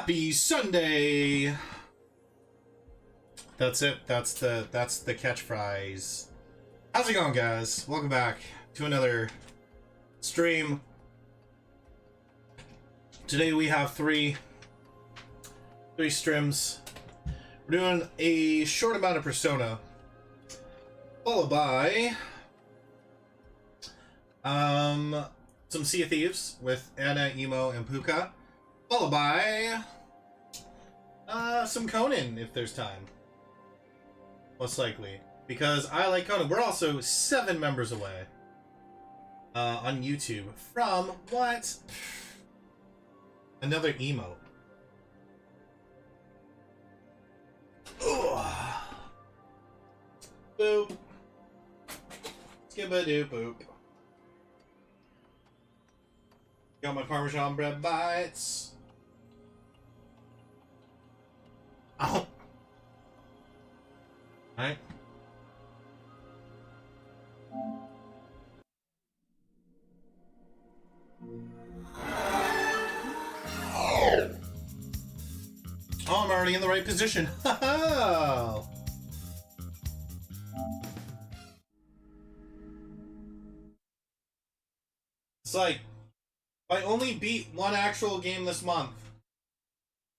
Happy Sunday! That's it. That's the catchphrase. How's it going, guys? Welcome back to another stream. Today we have three streams. We're doing a short amount of Persona, followed by some Sea of Thieves with Anna, Emo, and Puka, followed by some Conan if there's time. Most likely, because I like Conan. We're also 7 members away on YouTube from what? Another emote. Ugh. Boop. Skibadoo boop. Got my Parmesan bread bites. Oh. Alright. Oh, I'm already in the right position. Oh. It's like, I only beat one actual game this month.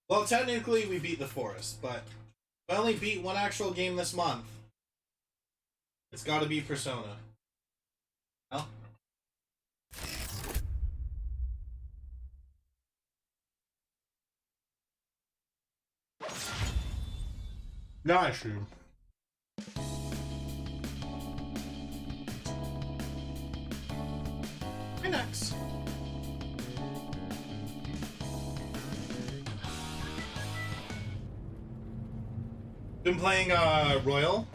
Well, technically we beat The Forest, but I only beat one actual game this month. It's gotta be Persona. Well. Not true. Hey, next. Been playing Royal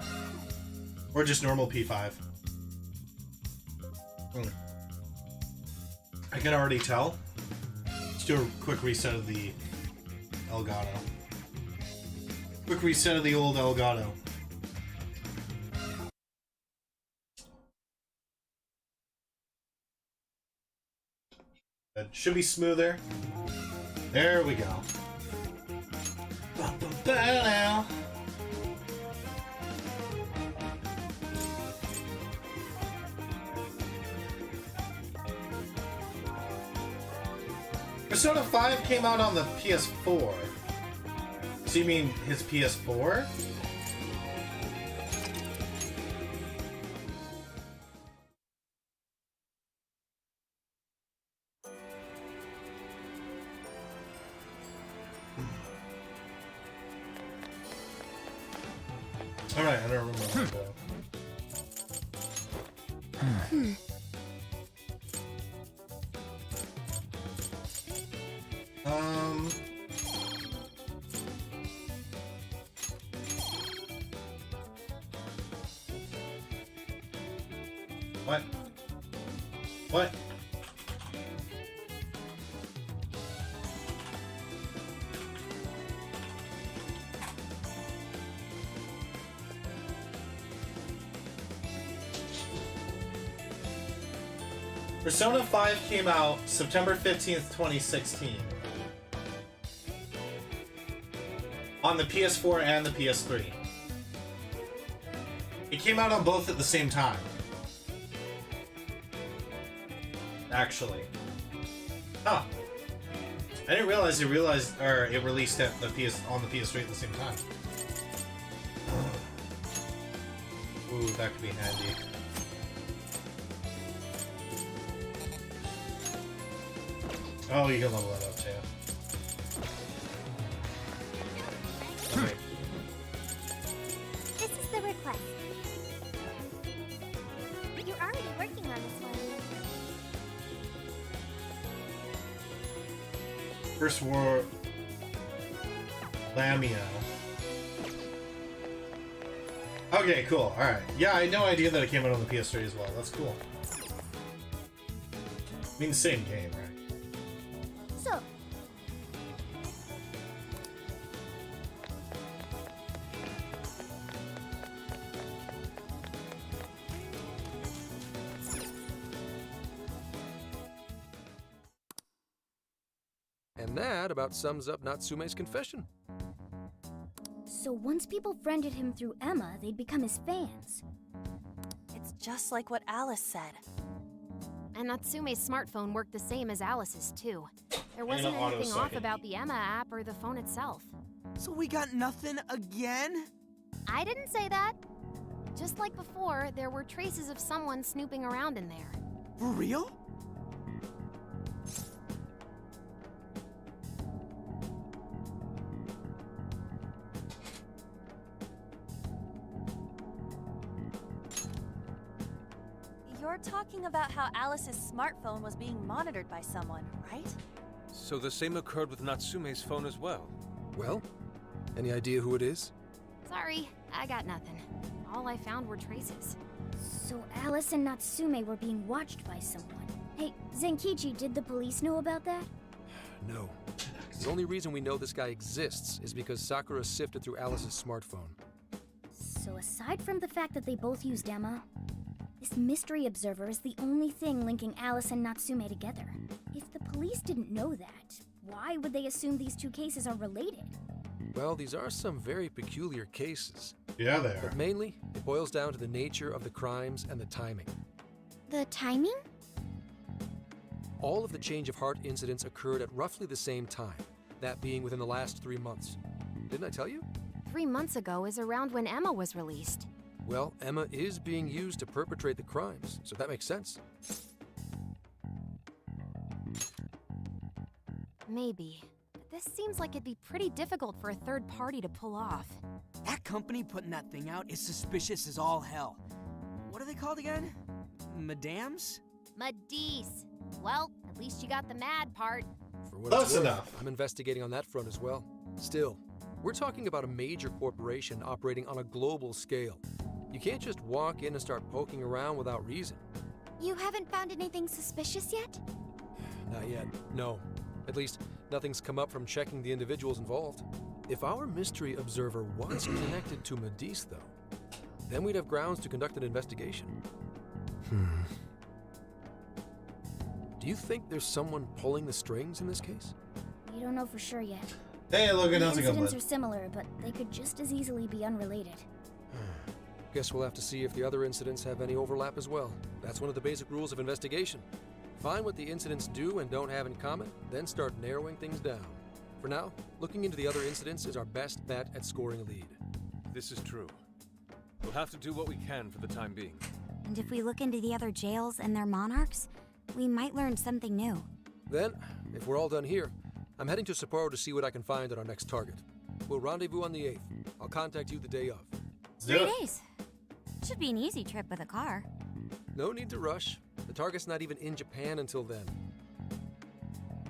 or just normal P5. I can already tell. Let's do a quick reset of the Elgato. Quick reset of the old Elgato. It should be smoother. There we go. Now. Persona 5 came out on the PS4. So you mean his PS4? Alright, I don't remember that though. What? What? Persona 5 came out September 15th, 2016. On the PS4 and the PS3. It came out on both at the same time. Actually. Huh. I didn't realize it released at the on the PS3 at the same time. Ooh, that could be handy. Oh, you can level that up too. Okay. This is the request. You're already working on this one. First War Lamia. Okay, cool. Alright. Yeah, I had no idea that it came out on the PS3 as well. That's cool. I mean, the same game, right? So, And that about sums up Natsume's confession. So once people friended him through Emma, they'd become his fans. It's just like what Alice said. And Natsume's smartphone worked the same as Alice's, too. There wasn't an anything off auto-second. about the Emma app or the phone itself. So we got nothing again? I didn't say that. Just like before, there were traces of someone snooping around in there. For real? You're talking about how Alice's smartphone was being monitored by someone, right? So the same occurred with Natsume's phone as well. Well, any idea who it is? Sorry, I got nothing. All I found were traces. So Alice and Natsume were being watched by someone. Hey, Zenkichi, did the police know about that? No. The only reason we know this guy exists is because Sakura sifted through Alice's smartphone. So aside from the fact that they both used Emma, this mystery observer is the only thing linking Alice and Natsume together. If the police didn't know that, why would they assume these two cases are related? Well, these are some very peculiar cases. Yeah, they are. But mainly, it boils down to the nature of the crimes and the timing. The timing? All of the change of heart incidents occurred at roughly the same time, that being within the last 3 months. Didn't I tell you? 3 months ago is around when Emma was released. Well, Emma is being used to perpetrate the crimes, so that makes sense. Maybe. But this seems like it'd be pretty difficult for a third party to pull off. That company putting that thing out is suspicious as all hell. What are they called again? Madams? Madisse. Well, at least you got the mad part. For what Close it's worth, enough. I'm investigating on that front as well. Still, we're talking about a major corporation operating on a global scale. You can't just walk in and start poking around without reason. You haven't found anything suspicious yet? Not yet, no. At least, nothing's come up from checking the individuals involved. If our mystery observer was connected to Madisse, though, then we'd have grounds to conduct an investigation. Do you think there's someone pulling the strings in this case? We don't know for sure yet. Hey, Logan, The how's it going, incidents bud? are similar, but they could just as easily be unrelated. Guess we'll have to see if the other incidents have any overlap as well. That's one of the basic rules of investigation. Find what the incidents do and don't have in common, then start narrowing things down. For now, looking into the other incidents is our best bet at scoring a lead. This is true. We'll have to do what we can for the time being. And if we look into the other jails and their monarchs, we might learn something new. Then, if we're all done here, I'm heading to Sapporo to see what I can find at our next target. We'll rendezvous on the 8th. I'll contact you the day of. Let's do 3 it. days. Should be an easy trip with a car. No need to rush. The target's not even in Japan until then.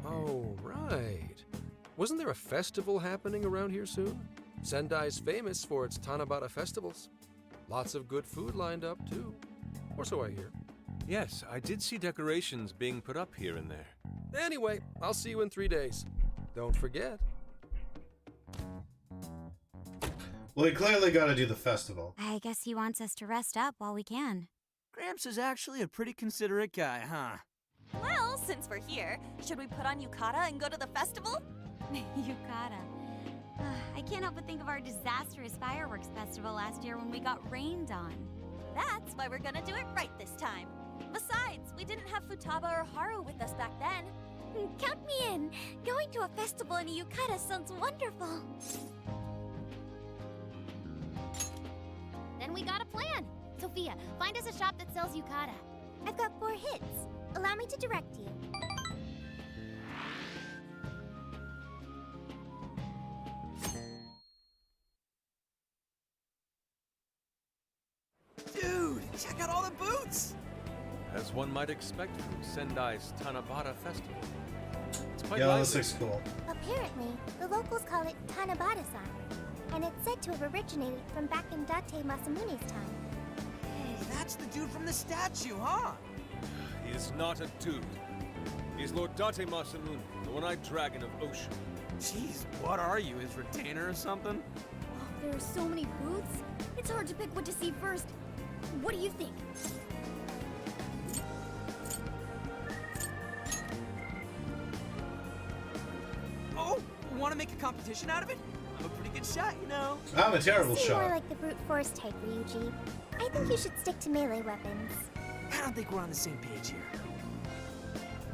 Oh, right. Wasn't there a festival happening around here soon? Sendai's famous for its Tanabata festivals. Lots of good food lined up, too. Or so I hear. Yes, I did see decorations being put up here and there. Anyway, I'll see you in 3 days. Don't forget. Well, we clearly got to do the festival. I guess he wants us to rest up while we can. Gramps is actually a pretty considerate guy, huh? Well, since we're here, should we put on yukata and go to the festival? Yukata. I can't help but think of our disastrous fireworks festival last year when we got rained on. That's why we're gonna do it right this time. Besides, we didn't have Futaba or Haru with us back then. Count me in! Going to a festival in a yukata sounds wonderful! Then we got a plan. Sophia, find us a shop that sells yukata. I've got 4 hits. Allow me to direct you. Dude, check out all the boots! As one might expect from Sendai's Tanabata Festival. It's quite Yeah, lively. this looks cool. Apparently, the locals call it Tanabata-san, and it's said to have originated from back in Date Masamune's time. Hey, that's the dude from the statue, huh? He is not a dude. He's Lord Date Masamune, the one-eyed dragon of Ocean. Jeez, what are you, his retainer or something? There are so many booths, it's hard to pick what to see first. What do you think? want to make a competition out of it? I'm a pretty good shot, you know. I'm a terrible You seem more shot. like the brute force type, Ryuji. I think you should stick to melee weapons. I don't think we're on the same page here.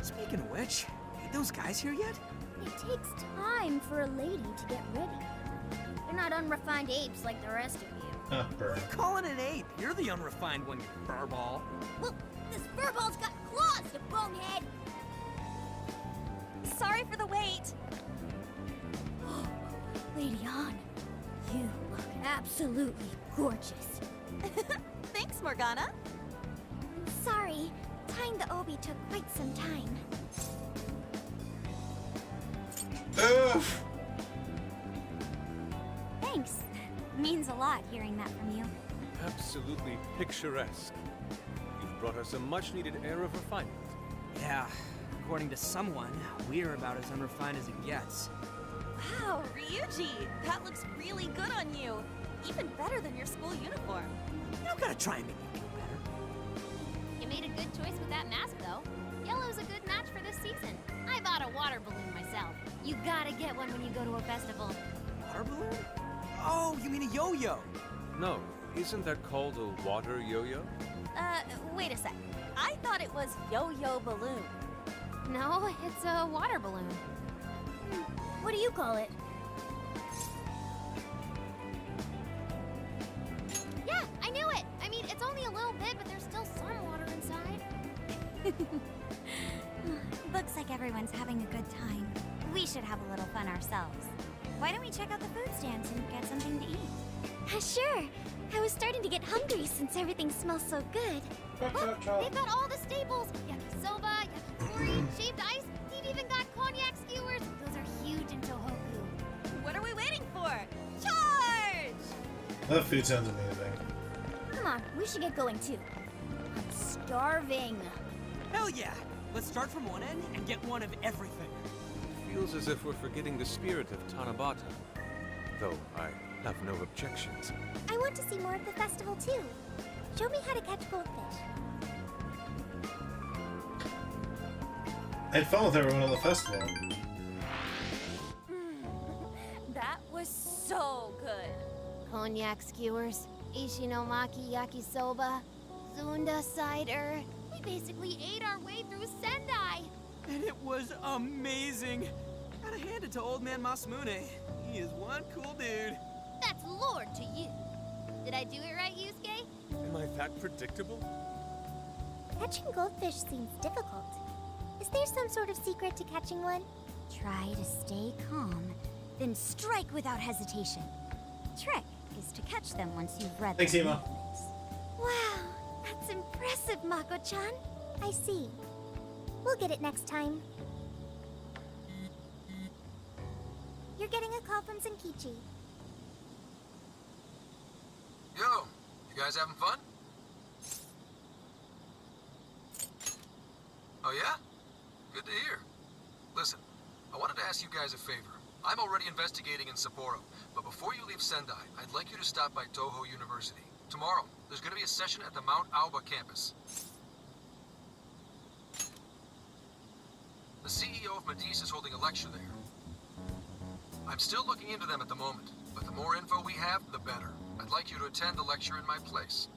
Speaking of which, ain't those guys here yet? It takes time for a lady to get ready. They're not unrefined apes like the rest of you. Burn. Calling an ape. You're the unrefined one, you furball. Well, this furball's got claws, you bonehead! Sorry for the wait. Lady Han, you look absolutely gorgeous. Thanks, Morgana. Sorry, tying the obi took quite some time. Ugh. Thanks. Means a lot hearing that from you. Absolutely picturesque. You've brought us a much-needed air of refinement. Yeah, according to someone, we're about as unrefined as it gets. Wow, Ryuji, that looks really good on you. Even better than your school uniform. You don't gotta try and make me feel better. You made a good choice with that mask, though. Yellow's a good match for this season. I bought a water balloon myself. You gotta get one when you go to a festival. Water balloon? Oh, you mean a yo-yo? No, isn't that called a water yo-yo? Wait a sec. I thought it was yo-yo balloon. No, it's a water balloon. What do you call it? Yeah, I knew it! I mean, it's only a little bit, but there's still some water inside. Looks like everyone's having a good time. We should have a little fun ourselves. Why don't we check out the food stands and get something to eat? Sure. I was starting to get hungry since everything smells so good. Look, they've got all the staples. Yakisoba, yakitori, shaved ice. They've even got cognac skewers. Those are huge in Tohoku. What are we waiting for? Charge! That food sounds amazing. Come on, we should get going too. I'm starving. Hell yeah! Let's start from one end and get one of everything. Feels as if we're forgetting the spirit of Tanabata. Though I have no objections. I want to see more of the festival too. Show me how to catch goldfish. I had fun with everyone at the festival. That was so good. Cognac skewers, Ishinomaki yakisoba, Zunda cider. We basically ate our way through Sendai. And it was amazing. Gotta hand it to old man Masamune. He is one cool dude. That's Lord to you. Did I do it right, Yusuke? Am I that predictable? Catching goldfish seems difficult. Is there some sort of secret to catching one? Try to stay calm, then strike without hesitation. Trick is to catch them once you've read Thanks, their Ema. movements. Wow, that's impressive, Mako-chan. I see. We'll get it next time. You're getting a call from Zenkichi. Yo, you guys having fun? Oh yeah? Good to hear. Listen, I wanted to ask you guys a favor. I'm already investigating in Sapporo, but before you leave Sendai, I'd like you to stop by Toho University. Tomorrow, there's going to be a session at the Mount Aoba campus. The CEO of Medice is holding a lecture there. I'm still looking into them at the moment, but the more info we have, the better. I'd like you to attend the lecture in my place.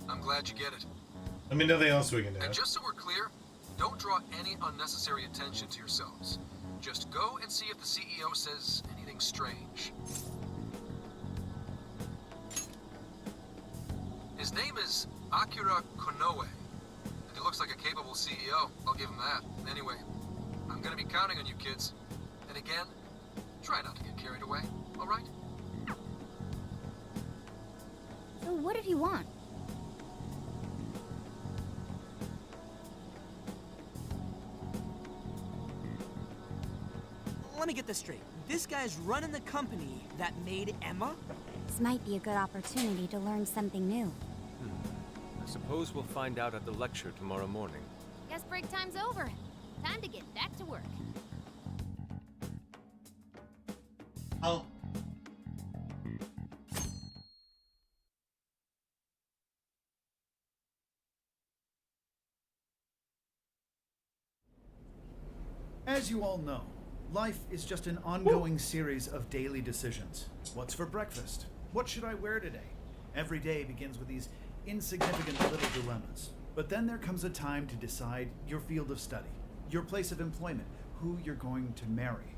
I'm glad you get it. Let me know anything else we can do. And just so we're clear, don't draw any unnecessary attention to yourselves. Just go and see if the CEO says anything strange. His name is Akira Konoe, and he looks like a capable CEO. I'll give him that. Anyway, I'm gonna be counting on you kids. And again, try not to get carried away, all right? So what did he want? Let me get this straight. This guy's running the company that made Emma? This might be a good opportunity to learn something new. I suppose we'll find out at the lecture tomorrow morning. Guess break time's over. Time to get back to work. Oh. As you all know, Life is just an ongoing series of daily decisions. What's for breakfast? What should I wear today? Every day begins with these insignificant little dilemmas. But then there comes a time to decide your field of study, your place of employment, who you're going to marry.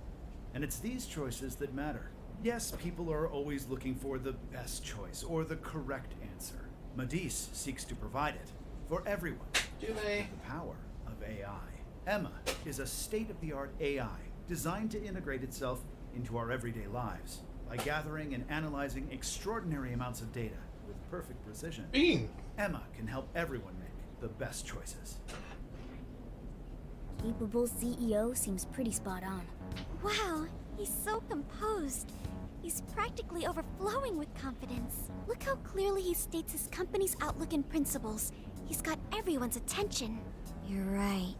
And it's these choices that matter. Yes, people are always looking for the best choice or the correct answer. Medis seeks to provide it for everyone. Do they? The power of AI. Emma is a state-of-the-art AI designed to integrate itself into our everyday lives by gathering and analyzing extraordinary amounts of data with perfect precision. Bean. Emma can help everyone make the best choices. Capable CEO seems pretty spot on. Wow, he's so composed. He's practically overflowing with confidence. Look how clearly he states his company's outlook and principles. He's got everyone's attention. You're right.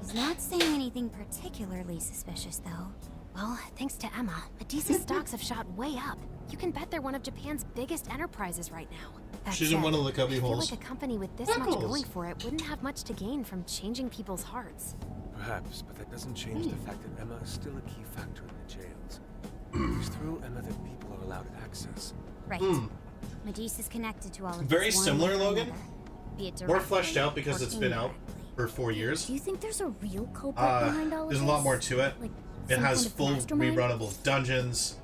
He's not saying anything particularly suspicious, though. Well, thanks to Emma, Medis' stocks have shot way up. You can bet they're one of Japan's biggest enterprises right now. That She's in said, one of the cubby I feel holes. like a company with this much going for it wouldn't have much to gain from changing people's hearts. Perhaps, but that doesn't change the fact that Emma is still a key factor in the jails. It's through Emma that people are allowed access. Right. Medis is connected to all of Very this one similar, way or Logan. another, be it More directly fleshed out because or it's been out indirectly. for 4 years. Do you think there's a real culprit behind all of There's this? a lot more to it. Like It some has kind of full mastermind? rerunnable dungeons,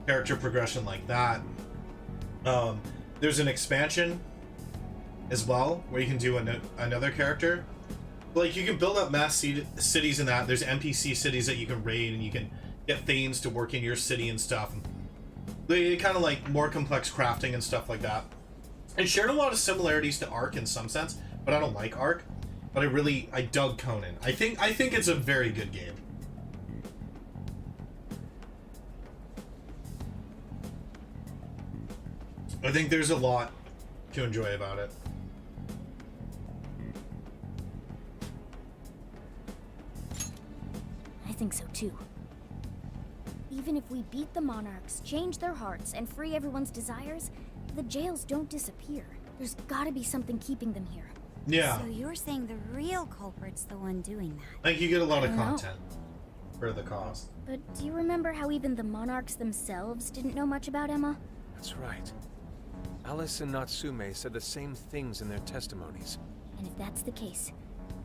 character progression like that. There's an expansion as well where you can do another character. Like, you can build up mass cities in that. There's NPC cities that you can raid, and you can get Thanes to work in your city and stuff. They kind of like more complex crafting and stuff like that. It shared a lot of similarities to Ark in some sense, but I don't like Ark. But I dug Conan. I think it's a very good game. I think there's a lot to enjoy about it. I think so too. Even if we beat the Monarchs, change their hearts, and free everyone's desires, the jails don't disappear. There's gotta be something keeping them here. Yeah. So you're saying the real culprit's the one doing that? Like, you get a lot of I don't know. content for the cost. But do you remember how even the Monarchs themselves didn't know much about Emma? That's right. Alice and Natsume said the same things in their testimonies. And if that's the case,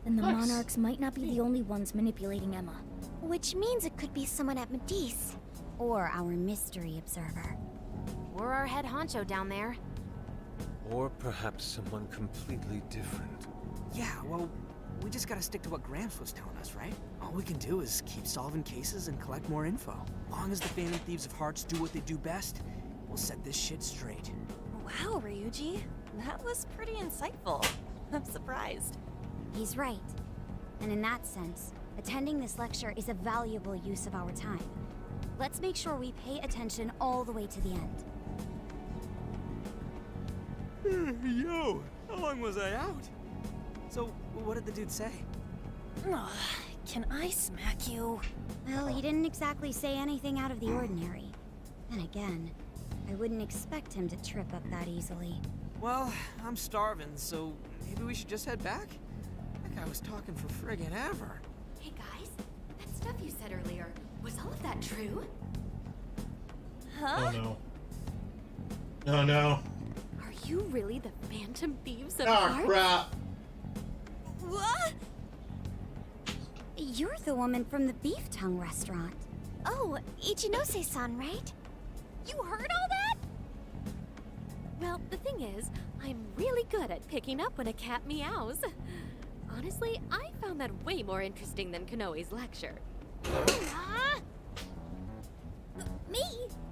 then the Nice. Monarchs might not be the only ones manipulating Emma. Which means it could be someone at Medis. Or our mystery observer? Or our head honcho down there. Or perhaps someone completely different. Yeah, well, we just gotta stick to what Gramps was telling us, right? All we can do is keep solving cases and collect more info. Long as the Phantom Thieves of Hearts do what they do best, we'll set this shit straight. Wow, Ryuji. That was pretty insightful. I'm surprised. He's right. And in that sense, attending this lecture is a valuable use of our time. Let's make sure we pay attention all the way to the end. Yo, how long was I out? So, what did the dude say? Ugh, can I smack you? Well, he didn't exactly say anything out of the ordinary. And again, I wouldn't expect him to trip up that easily. Well, I'm starving, so maybe we should just head back? That guy was talking for friggin' ever. Hey guys, that stuff you said earlier, was all of that true? Huh? Oh no. Oh no. Are you really the Phantom Thieves of Oh Hearts? crap. What? You're the woman from the Beef Tongue restaurant. Oh, Ichinose-san, right? You heard all that? Well, the thing is, I'm really good at picking up when a cat meows. Honestly, I found that way more interesting than Konoe's lecture. Ah! Me?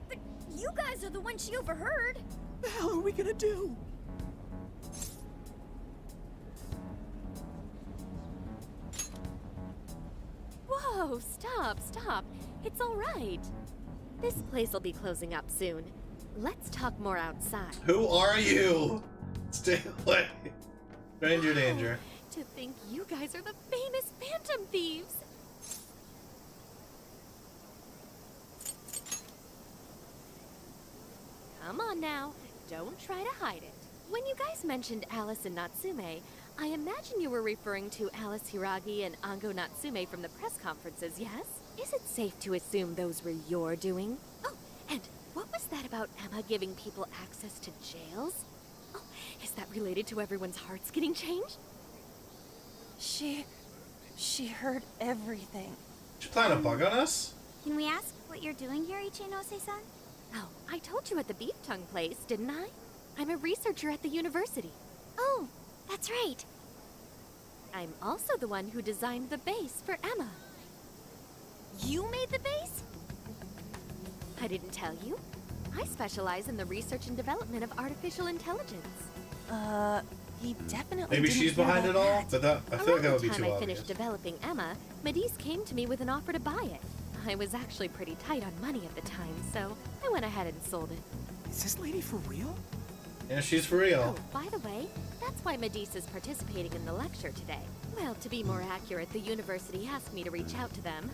But you guys are the ones she overheard. The hell are we gonna do? Whoa, stop. It's all right. This place will be closing up soon. Let's talk more outside. Who are you? Stay away. Stranger danger. To think you guys are the famous Phantom Thieves. Come on now, don't try to hide it. When you guys mentioned Alice and Natsume, I imagine you were referring to Alice Hiragi and Ango Natsume from the press conferences, yes? Is it safe to assume those were your doing? Oh, and what was that about Emma giving people access to jails? Oh, is that related to everyone's hearts getting changed? She heard everything. She playing a bug on us? Can we ask what you're doing here, Ichinose-san? Oh, I told you at the beef tongue place, didn't I? I'm a researcher at the university. Oh, that's right. I'm also the one who designed the base for Emma. You made the base? I didn't tell you. I specialize in the research and development of artificial intelligence. He definitely Maybe didn't she's hear behind about it all, that. but that I feel like that would be Around too the time I obvious. finished developing Emma, Medice came to me with an offer to buy it. I was actually pretty tight on money at the time, so I went ahead and sold it. Is this lady for real? Yeah, she's for real. Oh, by the way, that's why Medice is participating in the lecture today. Well, to be more accurate, the university asked me to reach out to them.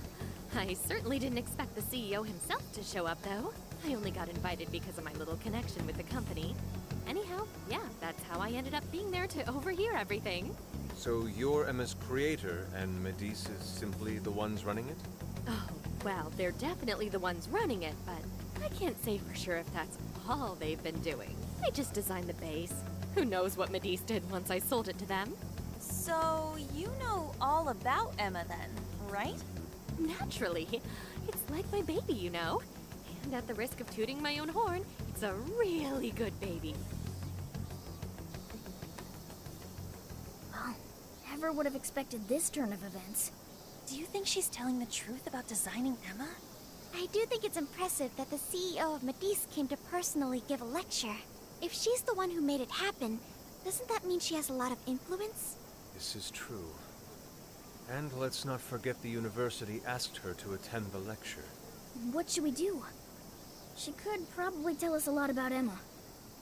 I certainly didn't expect the CEO himself to show up, though. I only got invited because of my little connection with the company. Anyhow, yeah, that's how I ended up being there to overhear everything. So you're Emma's creator, and Medice is simply the ones running it? Oh, well, they're definitely the ones running it, but I can't say for sure if that's all they've been doing. They just designed the base. Who knows what Medice did once I sold it to them? So you know all about Emma then, right? Naturally. It's like my baby, you know. And at the risk of tooting my own horn, it's a really good baby. Well, never would have expected this turn of events. Do you think she's telling the truth about designing Emma? I do think it's impressive that the CEO of Medice came to personally give a lecture. If she's the one who made it happen, doesn't that mean she has a lot of influence? This is true. And let's not forget the university asked her to attend the lecture. What should we do? She could probably tell us a lot about Emma.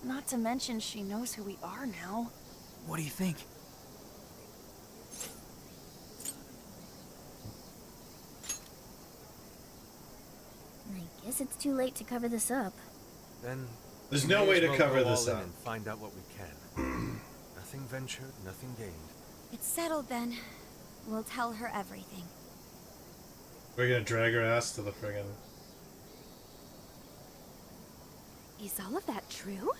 Not to mention she knows who we are now. What do you think? I guess it's too late to cover this up. Then There's we no may way as to well cover go this all in up. and find out what we can. Nothing ventured, nothing gained. It's settled then. We'll tell her everything. We're gonna drag her ass to the friggin'. Is all of that true?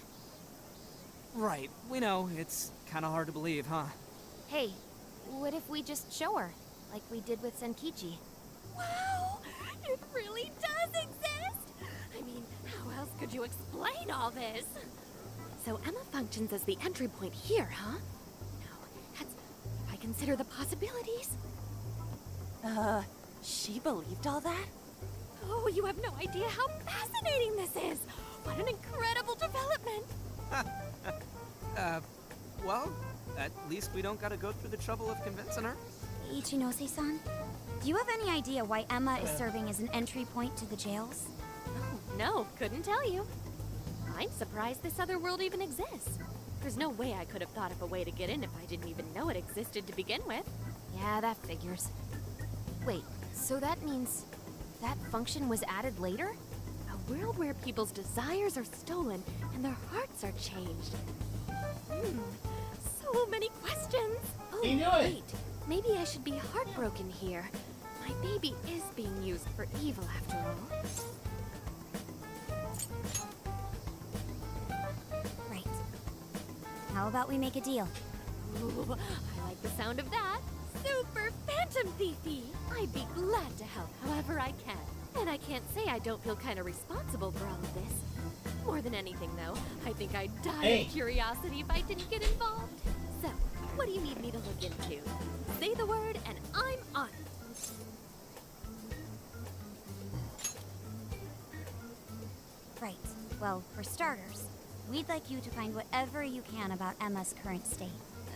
Right, we know. It's kind of hard to believe, huh? Hey, what if we just show her, like we did with Senkichi? Wow! It really does exist! I mean, how else could you explain all this? So Emma functions as the entry point here, huh? No, that's... if I consider the possibilities... She believed all that? Oh, you have no idea how fascinating this is! What an incredible development! Well, at least we don't gotta go through the trouble of convincing her. Ichinose-san, do you have any idea why Emma is serving as an entry point to the jails? Oh, no, couldn't tell you. I'm surprised this other world even exists. There's no way I could have thought of a way to get in if I didn't even know it existed to begin with. Yeah, that figures. Wait, so that means that function was added later? A world where people's desires are stolen and their hearts are changed. So many questions. Oh, He knew it. wait. Maybe I should be heartbroken here. My baby is being used for evil after all. Right. How about we make a deal? Ooh, I like the sound of that. Super Phantom Thiefy! I'd be glad to help however I can. And I can't say I don't feel kind of responsible for all of this. More than anything, though, I think I'd die Hey. of curiosity if I didn't get involved. So, what do you need me to look into? Say the word and I'm on it. Right. Well, for starters, we'd like you to find whatever you can about Emma's current state.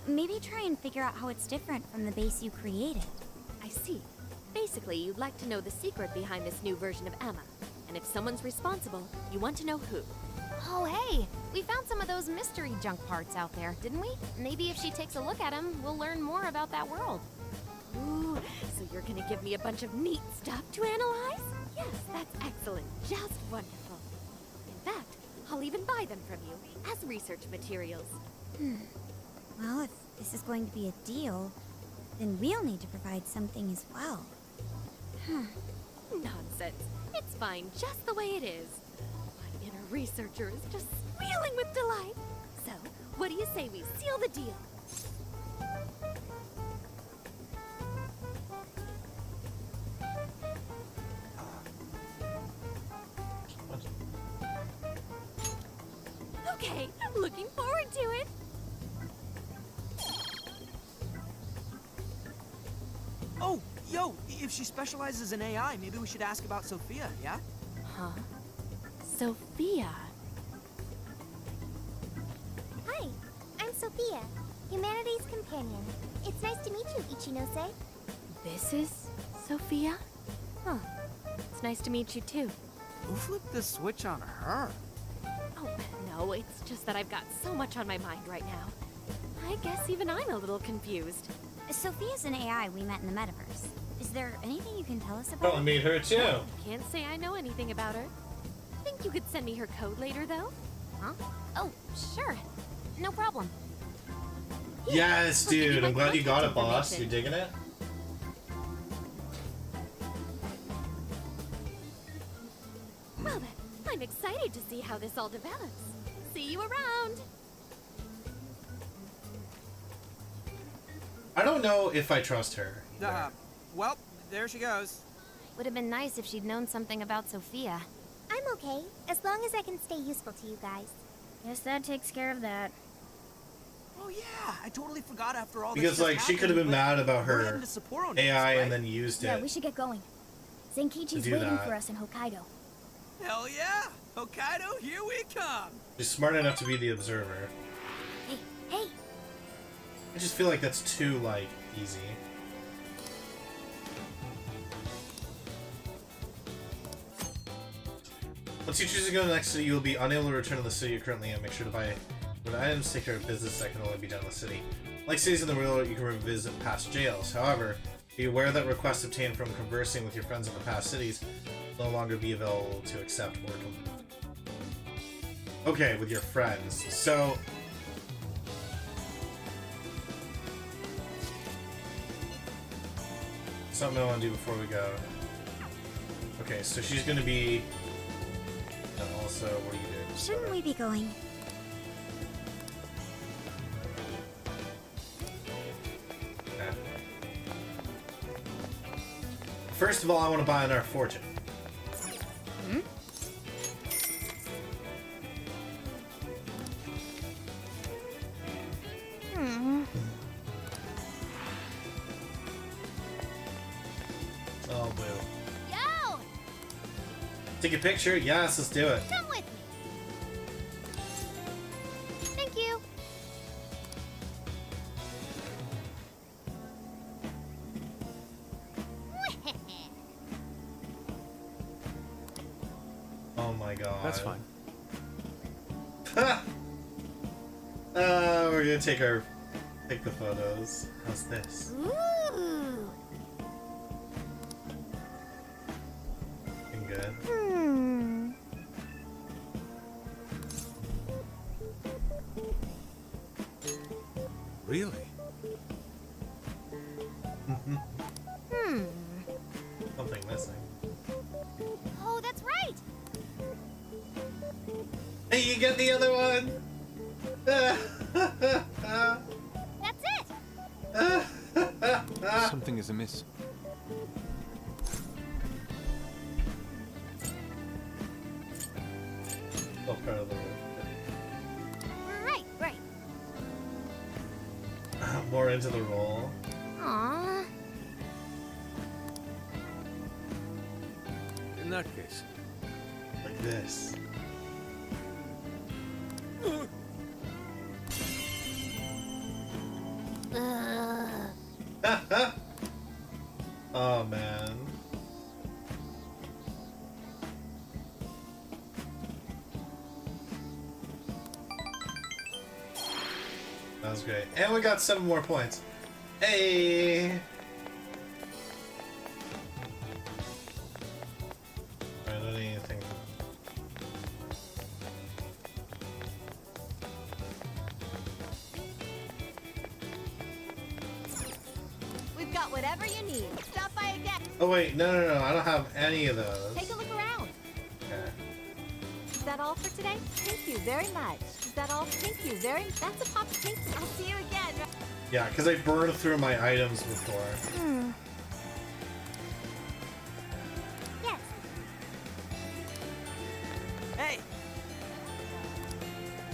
Maybe try and figure out how it's different from the base you created. I see. Basically, you'd like to know the secret behind this new version of Emma. And if someone's responsible, you want to know who. Oh, hey, we found some of those mystery junk parts out there, didn't we? Maybe if she takes a look at them, we'll learn more about that world. Ooh, so you're gonna give me a bunch of neat stuff to analyze? Yes, that's excellent. Just wonderful. In fact, I'll even buy them from you as research materials. Well, if this is going to be a deal, then we'll need to provide something as well. Nonsense. It's fine just the way it is. My inner researcher is just squealing with delight. So, what do you say we seal the deal? Okay, I'm looking forward to it. Oh, yo, if she specializes in AI, maybe we should ask about Sophia, yeah? Huh? Sophia? Hi, I'm Sophia, Humanity's companion. It's nice to meet you, Ichinose. This is Sophia? Huh. It's nice to meet you too. Who flipped the switch on her? Oh, no, it's just that I've got so much on my mind right now. I guess even I'm a little confused. Sophia's an AI we met in the metaverse. Is there anything you can tell us about Probably her? meet her too. Can't say I know anything about her. Think you could send me her code later, though? Huh? Oh, sure. No problem. Yes, I'll give you dude. my I'm glad you got it, contact boss. You information. digging it? Well then, I'm excited to see how this all develops. See you around! I don't know if I trust her. Well, there she goes. Would have been nice if she'd known something about Sophia. I'm okay, as long as I can stay useful to you guys. Guess that takes care of that. Oh yeah, I totally forgot after all Because, this like, just she could have been happened, mad about but we're her heading to Sapporo next, AI right? and then used Yeah, it. we should get going. Zenkichi's do waiting that. for us in Hokkaido. Hell yeah! Hokkaido, here we come! She's smart enough to be the observer. Hey, hey! I just feel like that's too, like, easy. Once you choose to go to the next city, you will be unable to return to the city you're currently in. Make sure to buy when items take care of business that can only be done in the city. Like cities in the real world, you can revisit past jails. However, be aware that requests obtained from conversing with your friends in the past cities will no longer be available to accept or okay, with your friends. So something I want to do before we go. Okay, so she's gonna be. And also, what do you do? Shouldn't we be going? Okay. First of all, I want to buy an Art Fortune. Hmm? Oh, boo. Yo! Take a picture? Yes, let's do it. Come with me! Thank you! Oh my god. That's fine. We're gonna take the photos. How's this? Ooh! Looking good. Really? Something missing. Oh, that's right! Hey, you get the other one! That's it! Something is amiss. Oh, part of the Right. more into the role. Aww. In that case, Like this. Oh man. That was great. And we got 7 more points. Hey! I don't need anything. got whatever you need. Stop by again. Oh wait, no, I don't have any of those. Take a look around. Okay. Is that all for today? Thank you very much. Is that all? Thank you very much. That's a pop. Thank you. I'll see you again. Yeah, because I burned through my items before. Yes. Hey!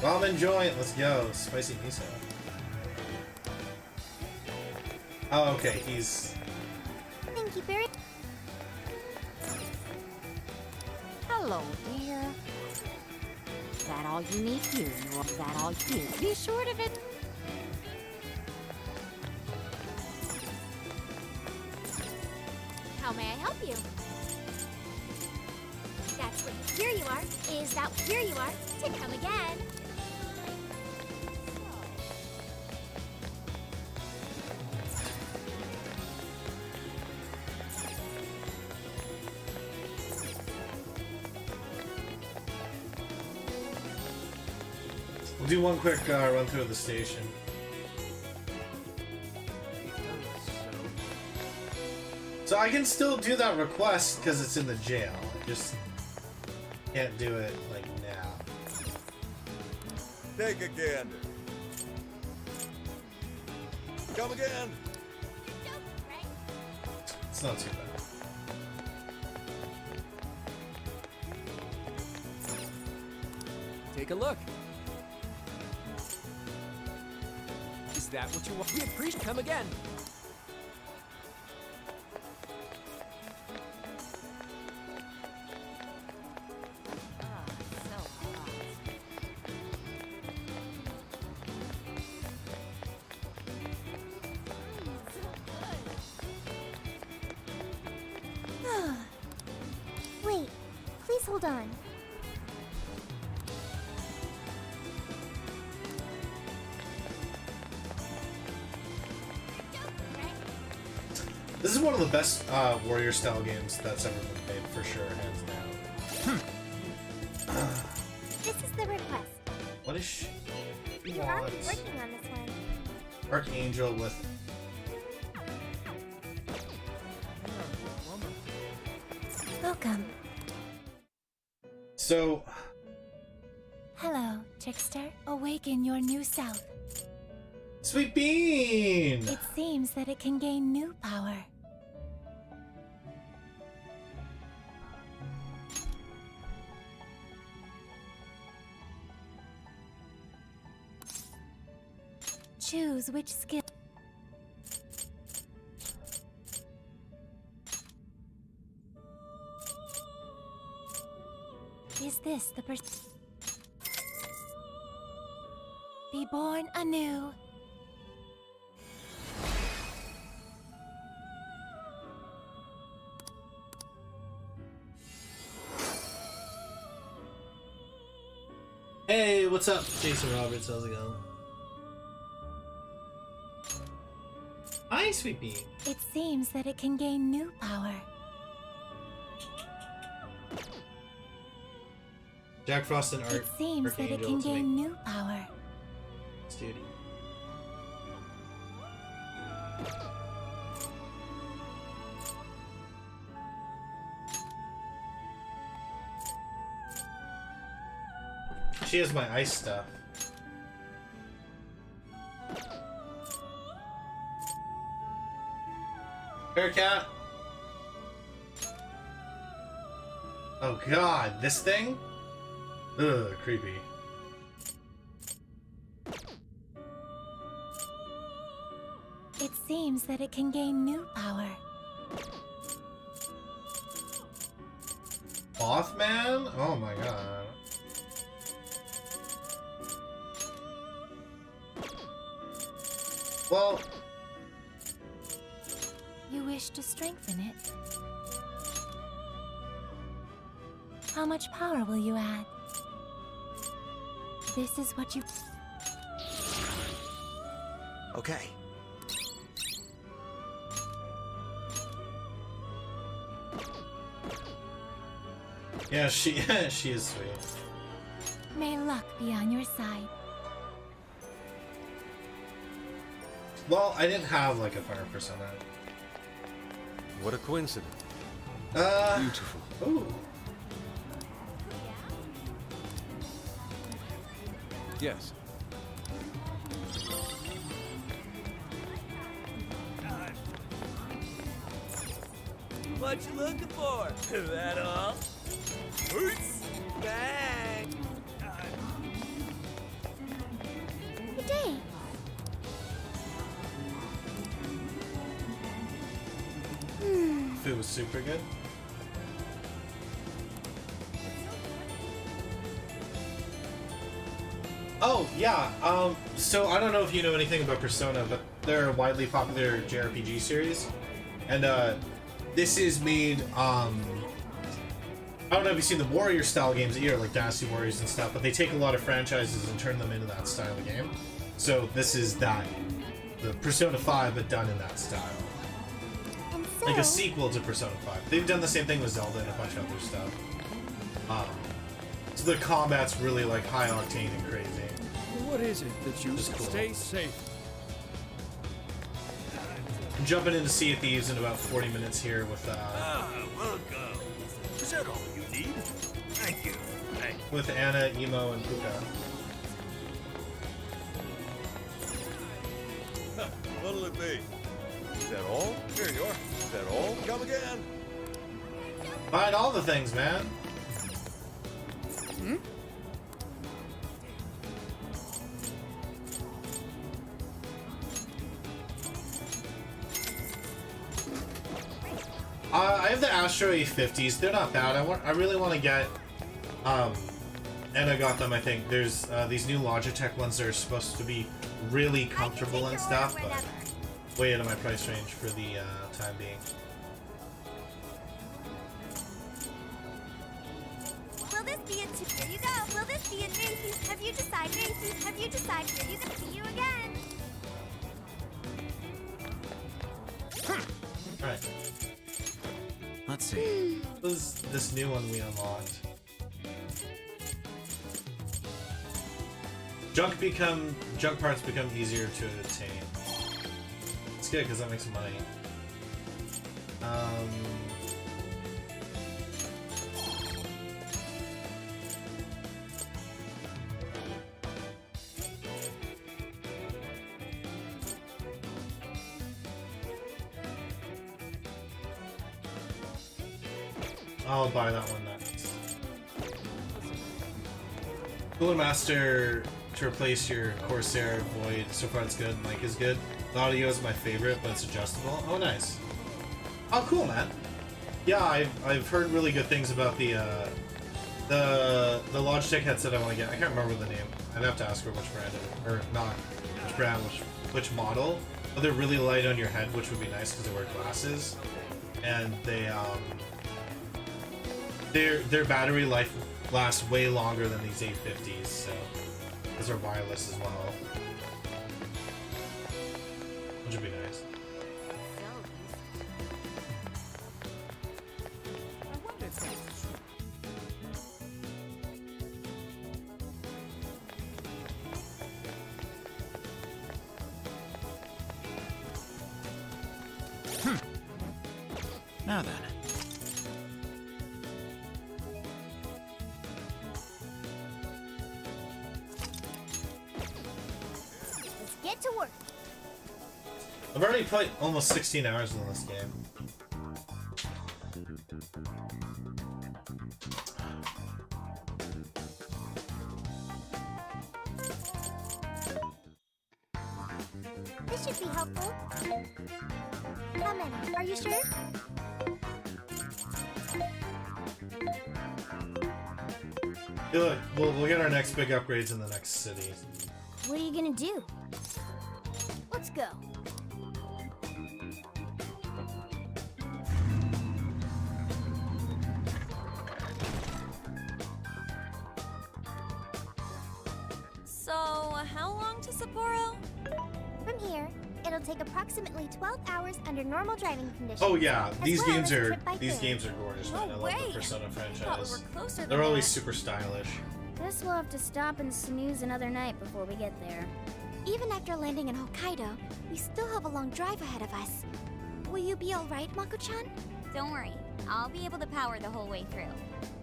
Ramen joint, let's go. Spicy miso. Oh, okay, he's... Thank you very. Hello, dear. Is that all you need here? Or is that all here? Be short of it. How may I help you? That's what. Here you are. Is that here you are? To come again. We'll do one quick run through of the station. So I can still do that request because it's in the jail. I just can't do it like now. Take a gander. Come again. It's not too bad. Take a look. Is that what you want? We appreciate. Come again. Wait, please hold on. This is one of the best warrior style games that's ever been made, for sure, hands down. This is the request. What is she? You're already working on this one. Archangel with... Welcome. So... Hello, trickster. Awaken your new self. Sweet Bean! It seems that it can gain new power. Choose which skill. Is this the Be born anew. Hey, what's up, Jason Roberts? How's it going? Hi, Sweet Bean. It seems that it can gain new power. Jack Frost and Art. It seems that it can gain new power. Studio. She has my ice stuff. Bearcat. Oh god, this thing? Ugh, creepy. It seems that it can gain new power. Mothman? Oh my god. Well... You wish to strengthen it? How much power will you add? This is what you... Okay. Yeah, she is sweet. May luck be on your side. Well, I didn't have like a fire persona. What a coincidence. Beautiful. Ooh. Yes. What you looking for? That all? Peace. Bang. Good day. Food was super good. Oh, yeah. So I don't know if you know anything about Persona, but they're a widely popular JRPG series. And, this is made, I don't know if you've seen the Warrior style games either, like Dynasty Warriors and stuff, but they take a lot of franchises and turn them into that style of game. So this is that, the Persona 5, but done in that style. So, Like a sequel to Persona 5. They've done the same thing with Zelda and a bunch of other stuff. So the combat's really like high octane and crazy. What is it that you Just cool. stay safe? I'm jumping into Sea of Thieves in about 40 minutes here with Welcome. Is that all you need? Thank you. with Anna, Emo, and Puka. What'll it be? Is that all? Here you are. Is that all? Come again. Find all the things, man. Hmm? I have the Astro A50s. They're not bad. I really want to get, and I got them. I think there's these new Logitech ones that are supposed to be really comfortable and stuff, but way out of my price range for the time being. Will this be a two? Here you go. Will this be a Macy's? Have you decided? Macy's, have you decided? Here you go. See you again. All right. Let's see. What was this new one we unlocked? Junk parts become easier to obtain. It's good because that makes money. I'll buy that one next. Cooler Master to replace your Corsair Void. So far it's good. Mic is good. The audio is my favorite, but it's adjustable. Oh, nice. Oh, cool, man. Yeah, I've heard really good things about the Logitech headset I want to get. I can't remember the name. I'd have to ask her which brand or not which brand, which model. But they're really light on your head, which would be nice because I wear glasses, and they their battery life lasts way longer than these 850s, so those are wireless as well, which would be nice. Now then. Let's get to work. I've already played almost 16 hours in this game. This should be helpful. How many? Are you sure? Hey, look, we'll get our next big upgrades in the next city. What are you gonna do? Let's go. So, how long to Sapporo? From here, it'll take approximately 12 hours under normal driving conditions. Oh yeah, as these well games as a are trip by ferry. gorgeous, No man. I love way. the Persona Thought we franchise. were closer than They're always that. super stylish. Guess we'll have to stop and snooze another night before we get there. Even after landing in Hokkaido, we still have a long drive ahead of us. Will you be alright, Mako-chan? Don't worry, I'll be able to power the whole way through.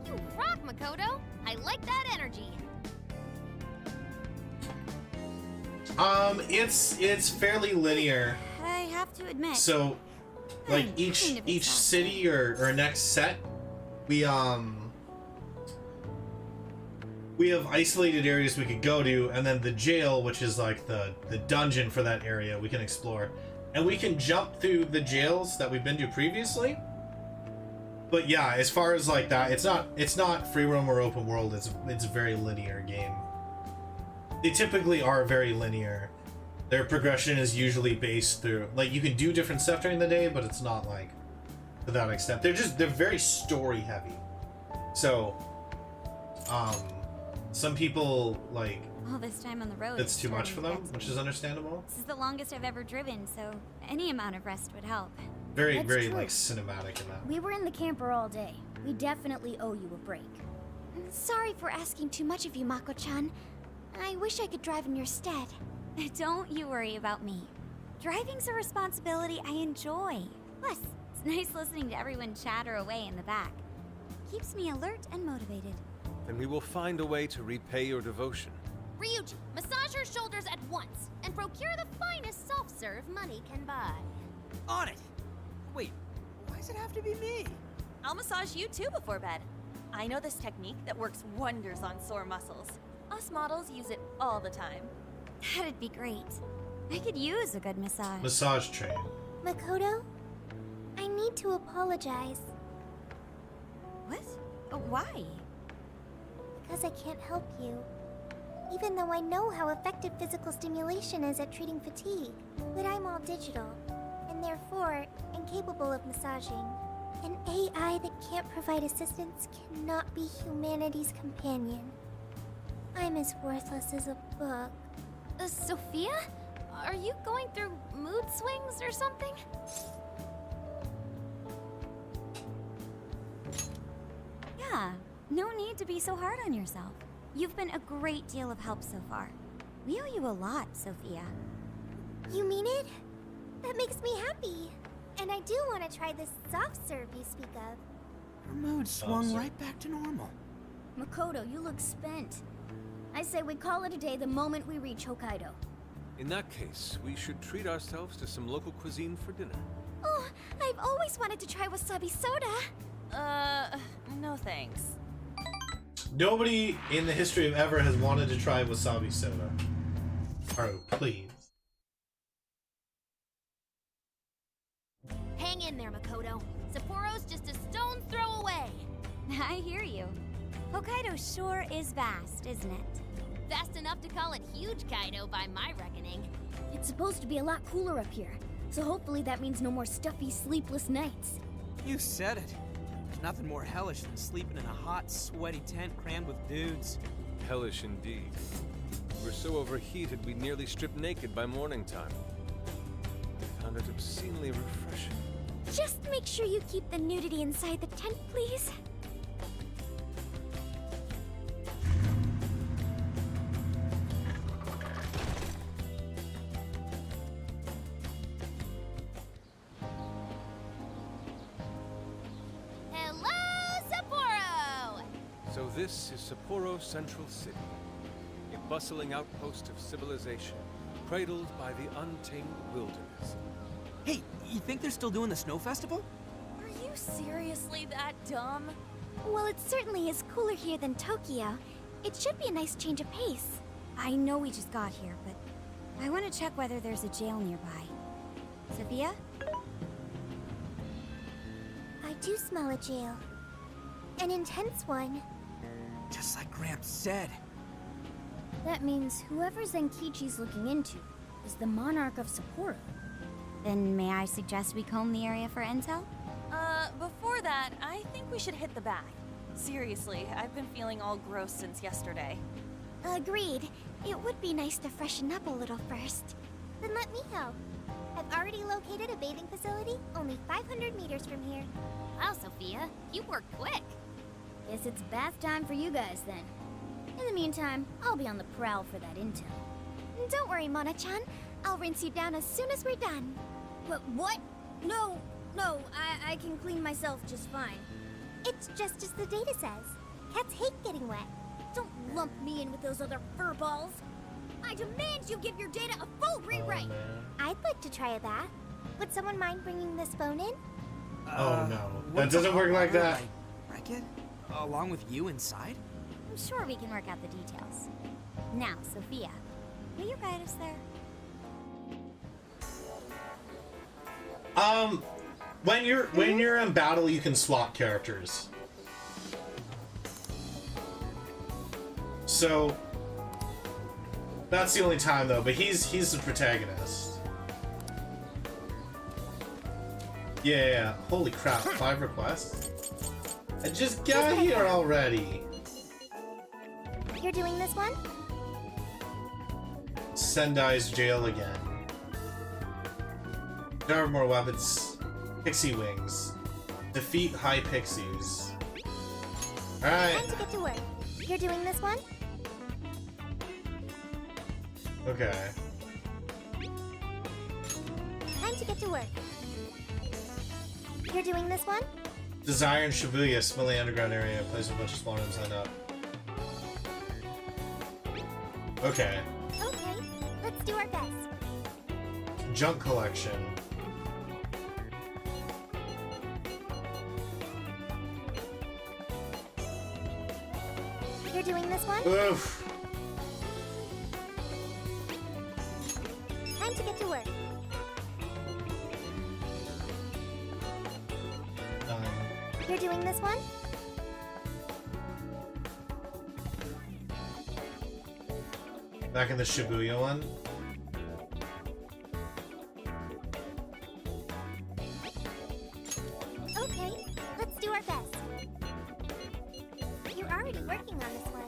You rock, Makoto! I like that energy! It's fairly linear. I have to admit. So, like I'm each kind of each exhausted. city or next set, we have isolated areas we could go to, and then the jail, which is like the dungeon for that area, we can explore, and we can jump through the jails that we've been to previously. But yeah, as far as like that, it's not free roam or open world. It's a very linear game. They typically are very linear. Their progression is usually based through, like, you can do different stuff during the day, but it's not like to that extent. They're very story heavy. So, some people like All this time on the road. it's is too much starting for to them, get to which me. is understandable. This is the longest I've ever driven, so any amount of rest would help. Very That's very true. like cinematic in that. We were in the camper all day. We definitely owe you a break. Sorry for asking too much of you, Mako-chan. I wish I could drive in your stead. Don't you worry about me. Driving's a responsibility I enjoy. Plus, it's nice listening to everyone chatter away in the back. Keeps me alert and motivated. Then we will find a way to repay your devotion. Ryuji, massage her shoulders at once and procure the finest self-serve money can buy. On it! Wait, why does it have to be me? I'll massage you too before bed. I know this technique that works wonders on sore muscles. Us models use it all the time. That'd be great. I could use a good massage. Massage train. Makoto, I need to apologize What? Why? because I can't help you. Even though I know how effective physical stimulation is at treating fatigue, but I'm all digital, and therefore incapable of massaging. An AI that can't provide assistance cannot be humanity's companion. I'm as worthless as a book. Sophia? Are you going through mood swings or something? Yeah, no need to be so hard on yourself. You've been a great deal of help so far. We owe you a lot, Sophia. You mean it? That makes me happy. And I do want to try this soft serve you speak of. Her mood swung right back to normal. Makoto, you look spent. I say we call it a day the moment we reach Hokkaido. In that case, we should treat ourselves to some local cuisine for dinner. Oh, I've always wanted to try wasabi soda. No thanks. Nobody in the history of ever has wanted to try wasabi soda. Haru, please. Hang in there, Makoto. Sapporo's just a stone's throw away. I hear you. Hokkaido sure is vast, isn't it? Fast enough to call it huge Kaido by my reckoning. It's supposed to be a lot cooler up here, so hopefully that means no more stuffy, sleepless nights. You said it. There's nothing more hellish than sleeping in a hot, sweaty tent crammed with dudes. Hellish indeed. We were so overheated we nearly stripped naked by morning time. I found it obscenely refreshing. Just make sure you keep the nudity inside the tent, please. Hello, Sapporo! So this is Sapporo Central City, a bustling outpost of civilization, cradled by the untamed wilderness. Hey, you think they're still doing the snow festival? Are you seriously that dumb? Well, it certainly is cooler here than Tokyo. It should be a nice change of pace. I know we just got here, but I want to check whether there's a jail nearby. Sophia? I do smell a jail. An intense one. Just like Gramps said. That means whoever Zenkichi's looking into is the monarch of Sapporo. Then may I suggest we comb the area for intel? Before that, I think we should hit the bath. Seriously, I've been feeling all gross since yesterday. Agreed. It would be nice to freshen up a little first. Then let me help. I've already located a bathing facility only 500 meters from here. Wow, Sophia, you work quick. Guess it's bath time for you guys then. In the meantime, I'll be on the prowl for that intel. Don't worry, Mona-chan. I'll rinse you down as soon as we're done. What? No, I can clean myself just fine. It's just as the data says. Cats hate getting wet. Don't lump me in with those other furballs. I demand you give your data a full rewrite. I'd like to try a bath. Would someone mind bringing this phone in? Oh no, that what's doesn't a work like water, that. Wreck it? Along with you inside? I'm sure we can work out the details. Now, Sophia, will you guide us there? When you're in battle, you can swap characters. So that's the only time though. But he's the protagonist. Yeah. Holy crap! 5 requests. I just got here already. You're doing this one? Sendai's jail again. There are more weapons. Pixie wings. Defeat high pixies. Alright. Time to get to work. You're doing this one? Okay. Time to get to work. You're doing this one? Desire in Shibuya, smelly underground area. Place a bunch of spawn rooms lined up. Okay. Okay, let's do our best. Junk collection. You're doing this one? Oof. Time to get to work. You're doing this one? Back in the Shibuya one. Okay, let's do our best. You're already working on this one.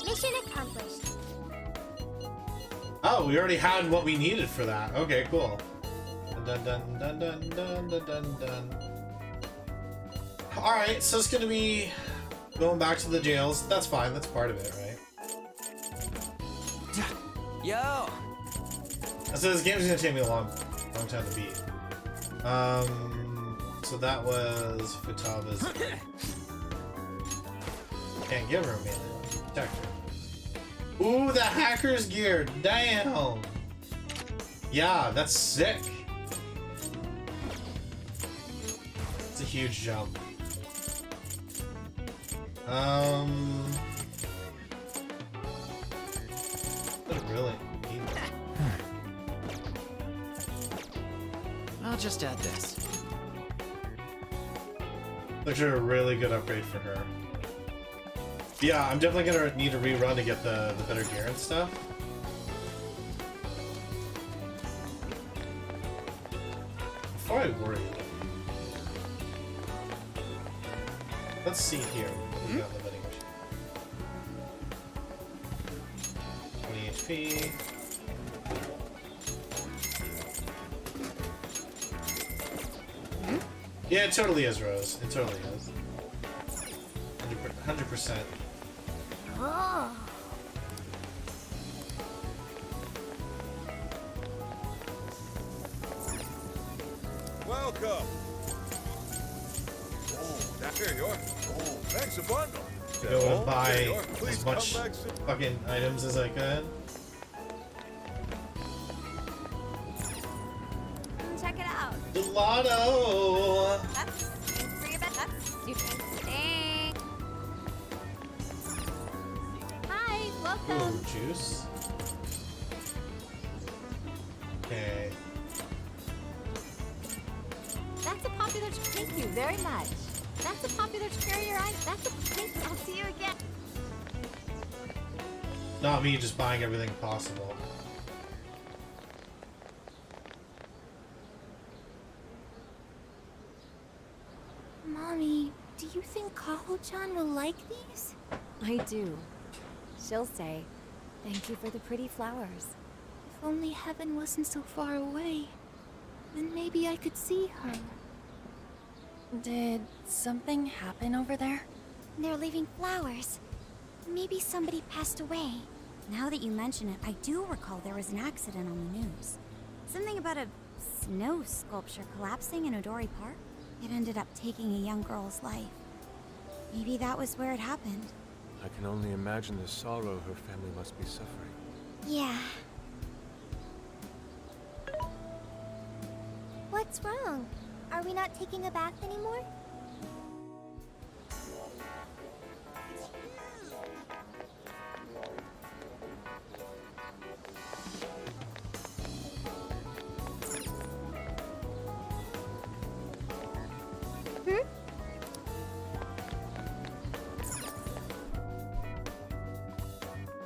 Mission accomplished. Oh, we already had what we needed for that. Okay, cool. Dun dun dun dun dun dun dun dun. Alright, so it's gonna be going back to the jails. That's fine, that's part of it, right? Yo! So this game's gonna take me a long time to beat. So that was Futaba's. Can't give her a melee. Protect her. Ooh, the hacker's gear! Damn! Yeah, that's sick. It's a huge jump. Doesn't really need that. I'll just add this. Looks like a really good upgrade for her. Yeah, I'm definitely gonna need a rerun to get the better gear and stuff. Before I worry. Let's see here. What do we got in the vending machine? 20 HP. Yeah, it totally is, Rose. It totally is. 100%. Oh. Welcome. Oh, here you are. Oh, thanks a bundle. Go and buy Here you are. as Please much come back soon. fucking items as I could. Check it out. Gelato! That's for your bed. That's interesting. Hi, welcome. Ooh, juice. Okay. That's a popular. Thank you very much. That's a popular carrier. That's a. Thanks. I'll see you again. Not me just buying everything possible. Mommy, do you think Kaho-chan will like these? I do. She'll say, "Thank you for the pretty flowers." If only heaven wasn't so far away, then maybe I could see her. Did something happen over there? They're leaving flowers. Maybe somebody passed away. Now that you mention it, I do recall there was an accident on the news. Something about a snow sculpture collapsing in Odori Park? It ended up taking a young girl's life. Maybe that was where it happened. I can only imagine the sorrow her family must be suffering. Yeah. What's wrong? Are we not taking a bath anymore?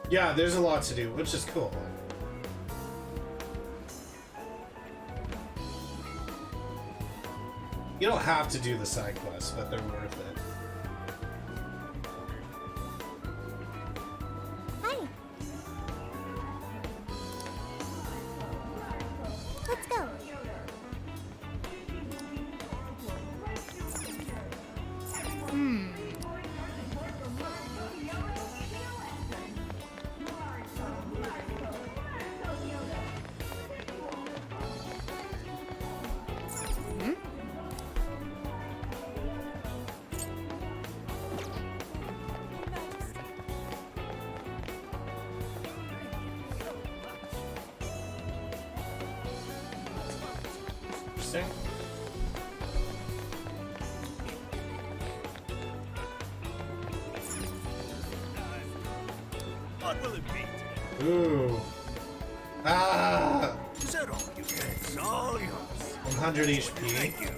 Yeah, there's a lot to do, which is cool. You don't have to do the side quests, but they're worth it. Hi. Let's go. Interesting. What will it be? Ooh. Ah! Is that all you get? It's all yours. 100 HP. Thank you.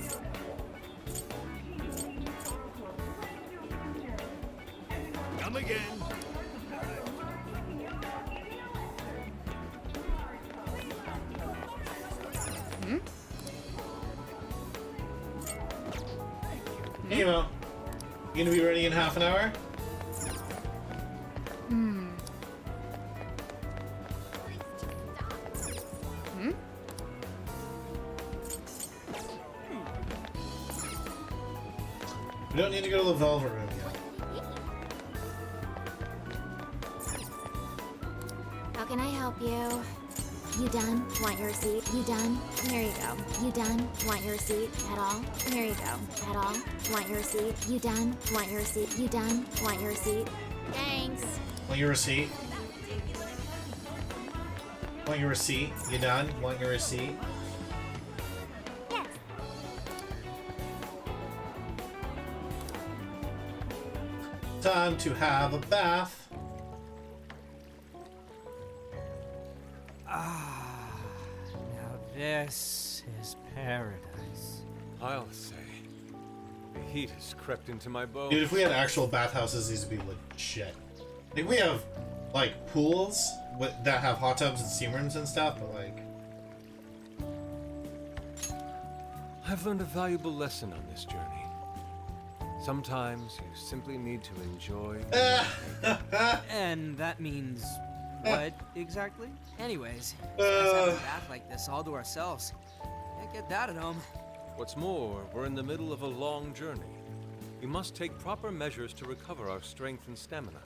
Come again. Hey, Mo. You gonna be ready in half an hour? We don't need to go to the Velvet Room yet. How can I help you? You done? Want your receipt? You done? Here you go. You done? Want your receipt? At all? Here you go. At all? Want your receipt? You done? Want your receipt? You done? Want your receipt? Thanks. Want your receipt? Want your receipt? You done? Want your receipt? Yes. Time to have a bath. Now this is paradise. I'll say. The heat has crept into my bones. Dude, if we had actual bathhouses, these would be legit. I think we have, like, pools that have hot tubs and steam rooms and stuff, but, like... I've learned a valuable lesson on this journey. Sometimes you simply need to enjoy. And that means what exactly? Anyways, let's have a bath like this all to ourselves. Can't get that at home. What's more, we're in the middle of a long journey. We must take proper measures to recover our strength and stamina.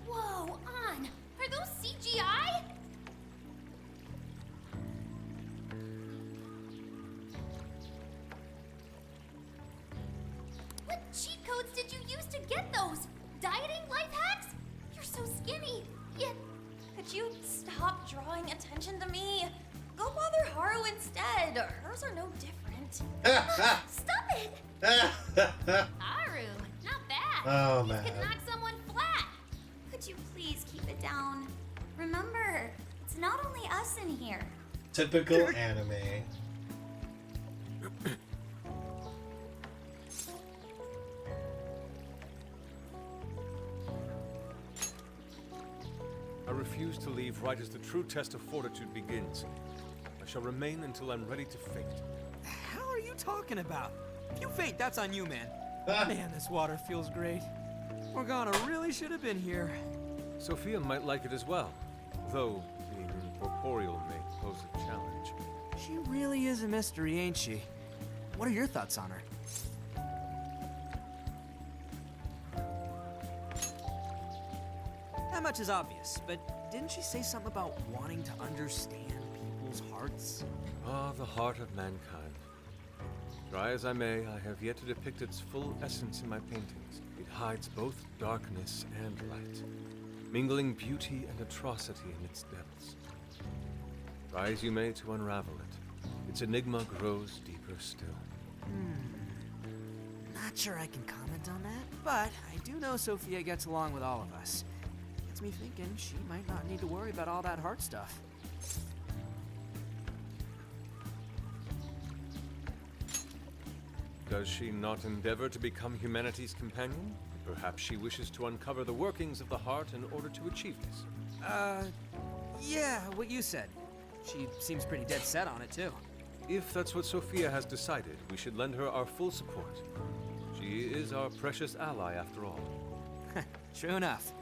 Whoa, On! Are those CGI? What cheat codes did you use to get those? Dieting life hacks? You're so skinny. Yet, Could you stop drawing attention to me? Go bother Haru instead. Hers are no different. stop it! Haru, not bad. Oh, These man. could knock someone flat. Could you please keep it down? Remember, it's not only us in here. Typical anime. I refuse to leave right as the true test of fortitude begins. I shall remain until I'm ready to faint. The hell are you talking about? If you faint, that's on you, man. Man, this water feels great. Morgana really should have been here. Sophia might like it as well, though being incorporeal may pose a challenge. She really is a mystery, ain't she? What are your thoughts on her? That much is obvious, but didn't she say something about wanting to understand people's hearts? Ah, the heart of mankind. Try as I may, I have yet to depict its full essence in my paintings. It hides both darkness and light, mingling beauty and atrocity in its depths. Try as you may to unravel it, its enigma grows deeper still. Not sure I can comment on that, but I do know Sophia gets along with all of us. Gets me thinking she might not need to worry about all that heart stuff. Does she not endeavor to become humanity's companion? Perhaps she wishes to uncover the workings of the heart in order to achieve this. Yeah, what you said. She seems pretty dead set on it, too. If that's what Sophia has decided, we should lend her our full support. She is our precious ally, after all. True enough.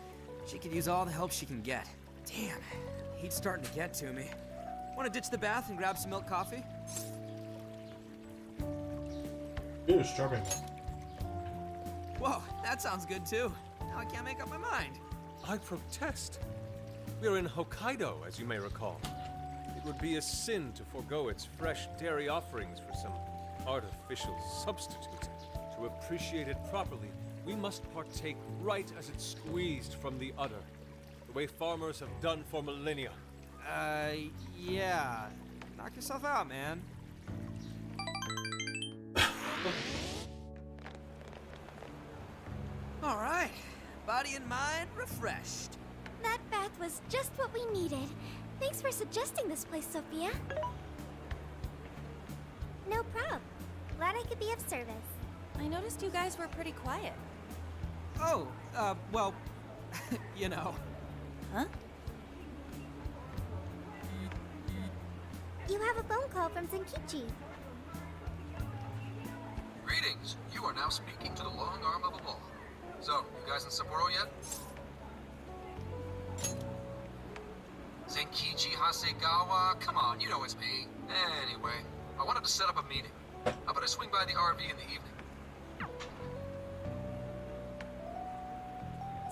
She could use all the help she can get. Damn, heat's starting to get to me. Want to ditch the bath and grab some milk coffee? Ooh, strawberry milk. Whoa, that sounds good too. Now I can't make up my mind. I protest. We are in Hokkaido, as you may recall. It would be a sin to forego its fresh dairy offerings for some artificial substitute. To appreciate it properly, we must partake right as it's squeezed from the udder, the way farmers have done for millennia. Yeah. Knock yourself out, man. All right. Body and mind refreshed. That bath was just what we needed. Thanks for suggesting this place, Sophia. No prob. Glad I could be of service. I noticed you guys were pretty quiet. Oh, well, you know. Huh? You have a phone call from Zenkichi. Greetings. You are now speaking to the long arm of a law. So, you guys in Sapporo yet? Zenkichi Hasegawa? Come on, you know it's me. Anyway, I wanted to set up a meeting. How about I swing by the RV in the evening?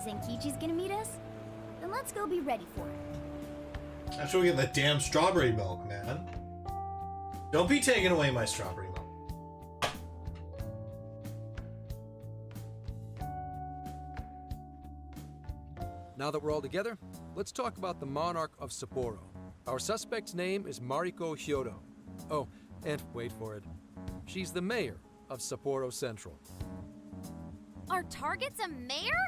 Zenkichi's gonna meet us? Then let's go be ready for it. That's where we get the damn strawberry milk, man. Don't be taking away my strawberry milk. Now that we're all together, let's talk about the monarch of Sapporo. Our suspect's name is Mariko Hyodo. Oh, and wait for it. She's the mayor of Sapporo Central. Our target's a mayor?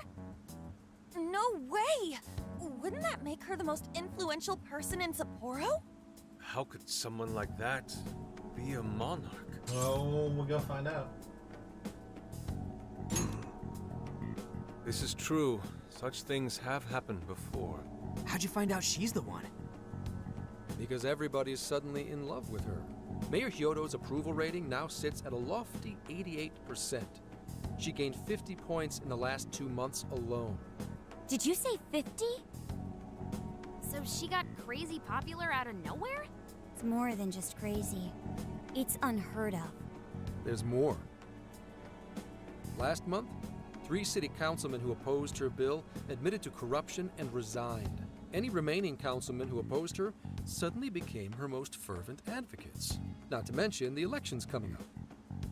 No way! Wouldn't that make her the most influential person in Sapporo? How could someone like that be a monarch? Oh, we'll go find out. This is true. Such things have happened before. How'd you find out she's the one? Because everybody's suddenly in love with her. Mayor Hyodo's approval rating now sits at a lofty 88%. She gained 50 points in the last 2 months alone. Did you say 50? So she got crazy popular out of nowhere? It's more than just crazy. It's unheard of. There's more. Last month, 3 city councilmen who opposed her bill admitted to corruption and resigned. Any remaining councilmen who opposed her suddenly became her most fervent advocates. Not to mention the elections coming up.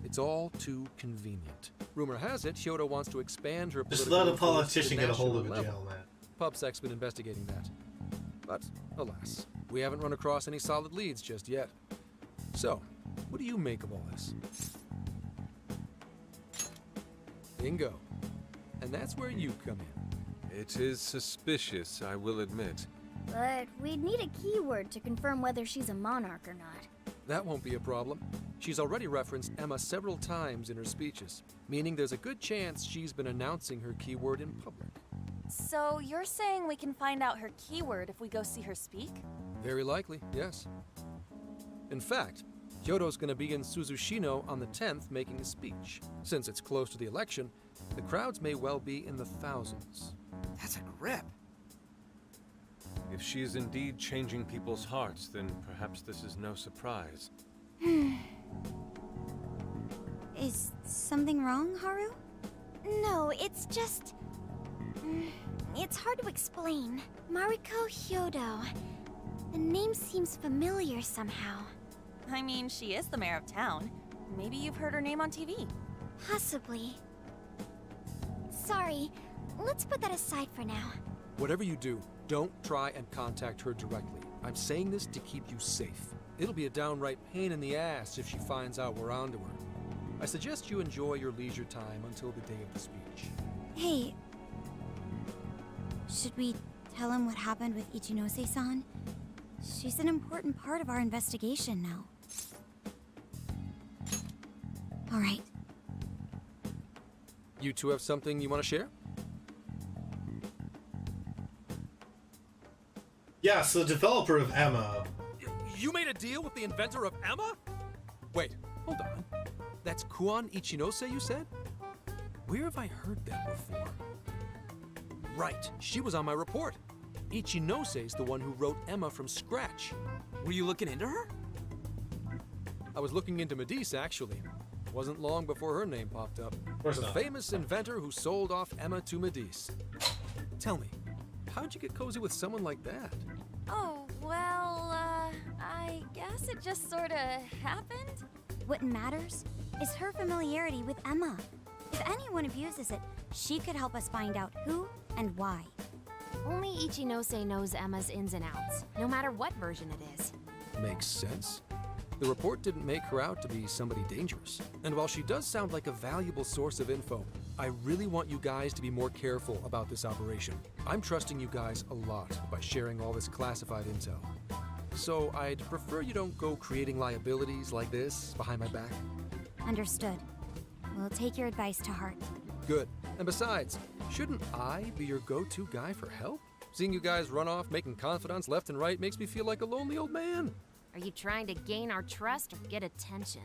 It's all too convenient. Rumor has it, Hyodo wants to expand her Just political let a influence to the politician get a hold national of a level. jail, man. PubSec's been investigating that. But, alas, we haven't run across any solid leads just yet. So, what do you make of all this? Bingo. And that's where you come in. It is suspicious, I will admit. But we'd need a keyword to confirm whether she's a monarch or not. That won't be a problem. She's already referenced Emma several times in her speeches, meaning there's a good chance she's been announcing her keyword in public. So you're saying we can find out her keyword if we go see her speak? Very likely, yes. In fact, Hyodo's going to be in Suzushino on the 10th making a speech. Since it's close to the election, the crowds may well be in the thousands. That's a grip. If she is indeed changing people's hearts, then perhaps this is no surprise. Is something wrong, Haru? No, it's just... It's hard to explain. Mariko Hyodo. The name seems familiar somehow. I mean, she is the mayor of town. Maybe you've heard her name on TV. Possibly. Sorry, let's put that aside for now. Whatever you do, don't try and contact her directly. I'm saying this to keep you safe. It'll be a downright pain in the ass if she finds out we're onto her. I suggest you enjoy your leisure time until the day of the speech. Hey, should we tell him what happened with Ichinose-san? She's an important part of our investigation now. All right. You two have something you want to share? Yeah, so the developer of Emma. You made a deal with the inventor of Emma? Wait, hold on. That's Kuan Ichinose, you said? Where have I heard that before? Right, she was on my report. Ichinose's the one who wrote Emma from scratch. Were you looking into her? I was looking into Medice, actually. Wasn't long before her name popped up. course The not. famous inventor who sold off Emma to Medice. Tell me, how'd you get cozy with someone like that? Oh, well, I guess it just sorta happened. What matters is her familiarity with Emma. If anyone abuses it, she could help us find out who and why. Only Ichinose knows Emma's ins and outs, no matter what version it is. Makes sense. The report didn't make her out to be somebody dangerous. And while she does sound like a valuable source of info, I really want you guys to be more careful about this operation. I'm trusting you guys a lot by sharing all this classified intel. So I'd prefer you don't go creating liabilities like this behind my back. Understood. We'll take your advice to heart. Good. And besides, shouldn't I be your go-to guy for help? Seeing you guys run off making confidants left and right makes me feel like a lonely old man. Are you trying to gain our trust or get attention?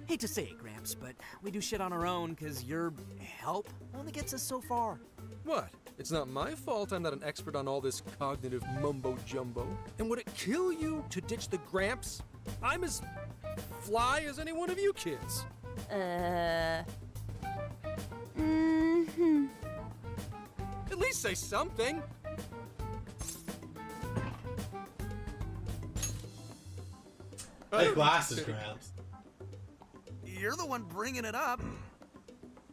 Hate to say it, Gramps, but we do shit on our own because your help only gets us so far. What? It's not my fault I'm not an expert on all this cognitive mumbo-jumbo. And would it kill you to ditch the Gramps? I'm as fly as any one of you kids. Mm-hmm. At least say something. Like glasses, Gramps. You're the one bringing it up.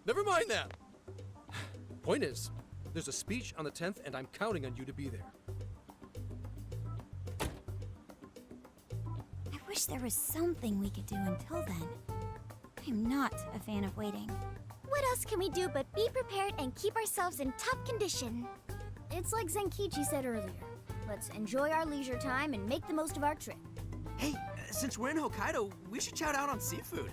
Never mind that. Point is, there's a speech on the 10th, and I'm counting on you to be there. I wish there was something we could do until then. I'm not a fan of waiting. What else can we do but be prepared and keep ourselves in top condition? It's like Zenkichi said earlier. Let's enjoy our leisure time and make the most of our trip. Hey, since we're in Hokkaido, we should shout out on seafood.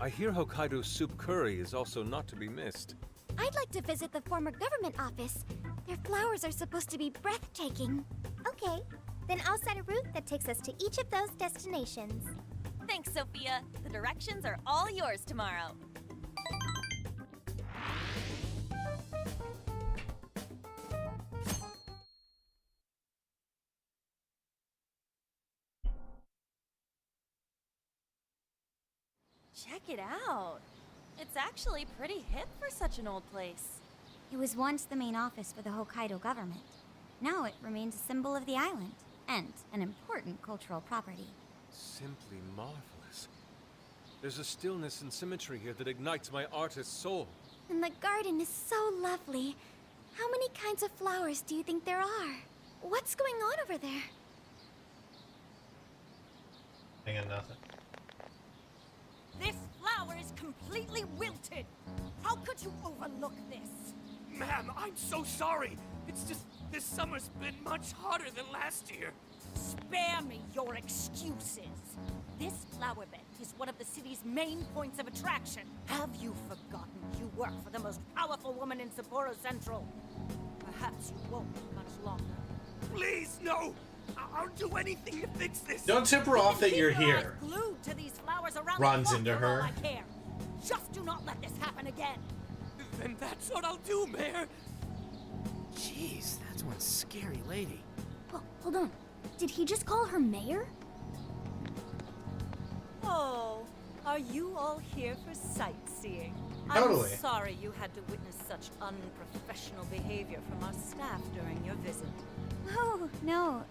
I hear Hokkaido soup curry is also not to be missed. I'd like to visit the former government office. Their flowers are supposed to be breathtaking. Okay, then I'll set a route that takes us to each of those destinations. Thanks, Sophia. The directions are all yours tomorrow. Check it out. It's actually pretty hip for such an old place. It was once the main office for the Hokkaido government. Now it remains a symbol of the island and an important cultural property. Simply marvelous. There's a stillness and symmetry here that ignites my artist's soul. And the garden is so lovely. How many kinds of flowers do you think there are? What's going on over there? I got nothing. This flower is completely wilted. How could you overlook this? Ma'am, I'm so sorry. It's just this summer's been much hotter than last year. Spare me your excuses. This flower bed is one of the city's main points of attraction. Have you forgotten you work for the most powerful woman in Sapporo Central? Perhaps you won't much longer. Please, no! I'll do anything to fix this. Don't tip her off that you're here. Glued to these flowers around Runs the into clock for all her. I care. Just do not let this happen again. Then that's what I'll do, Mayor. Jeez, that's one scary lady. Well, hold on. Did he just call her mayor? Oh, are you all here for sightseeing? Totally. I'm sorry you had to witness such unprofessional behavior from our staff during your visit. Oh, no.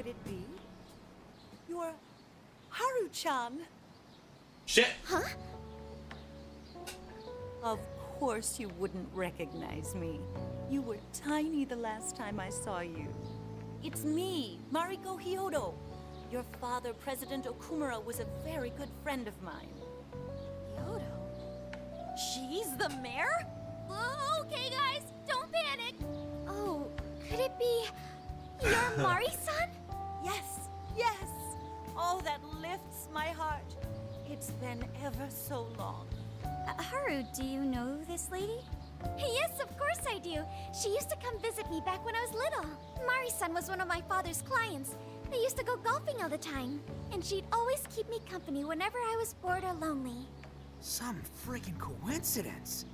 it be? You're Haru-chan. Shit. Huh? Of course you wouldn't recognize me. You were tiny the last time I saw you. It's me, Mariko Hyodo. Your father, President Okumura, was a very good friend of mine. Hyodo? She's the mayor? Okay, guys, don't panic. Oh, could it be your Mari-san? Yes, yes. Oh, that lifts my heart. It's been ever so long. Haru, do you know this lady? Yes, of course I do. She used to come visit me back when I was little. Mari-san was one of my father's clients. They used to go golfing all the time. And she'd always keep me company whenever I was bored or lonely. Some freaking coincidence.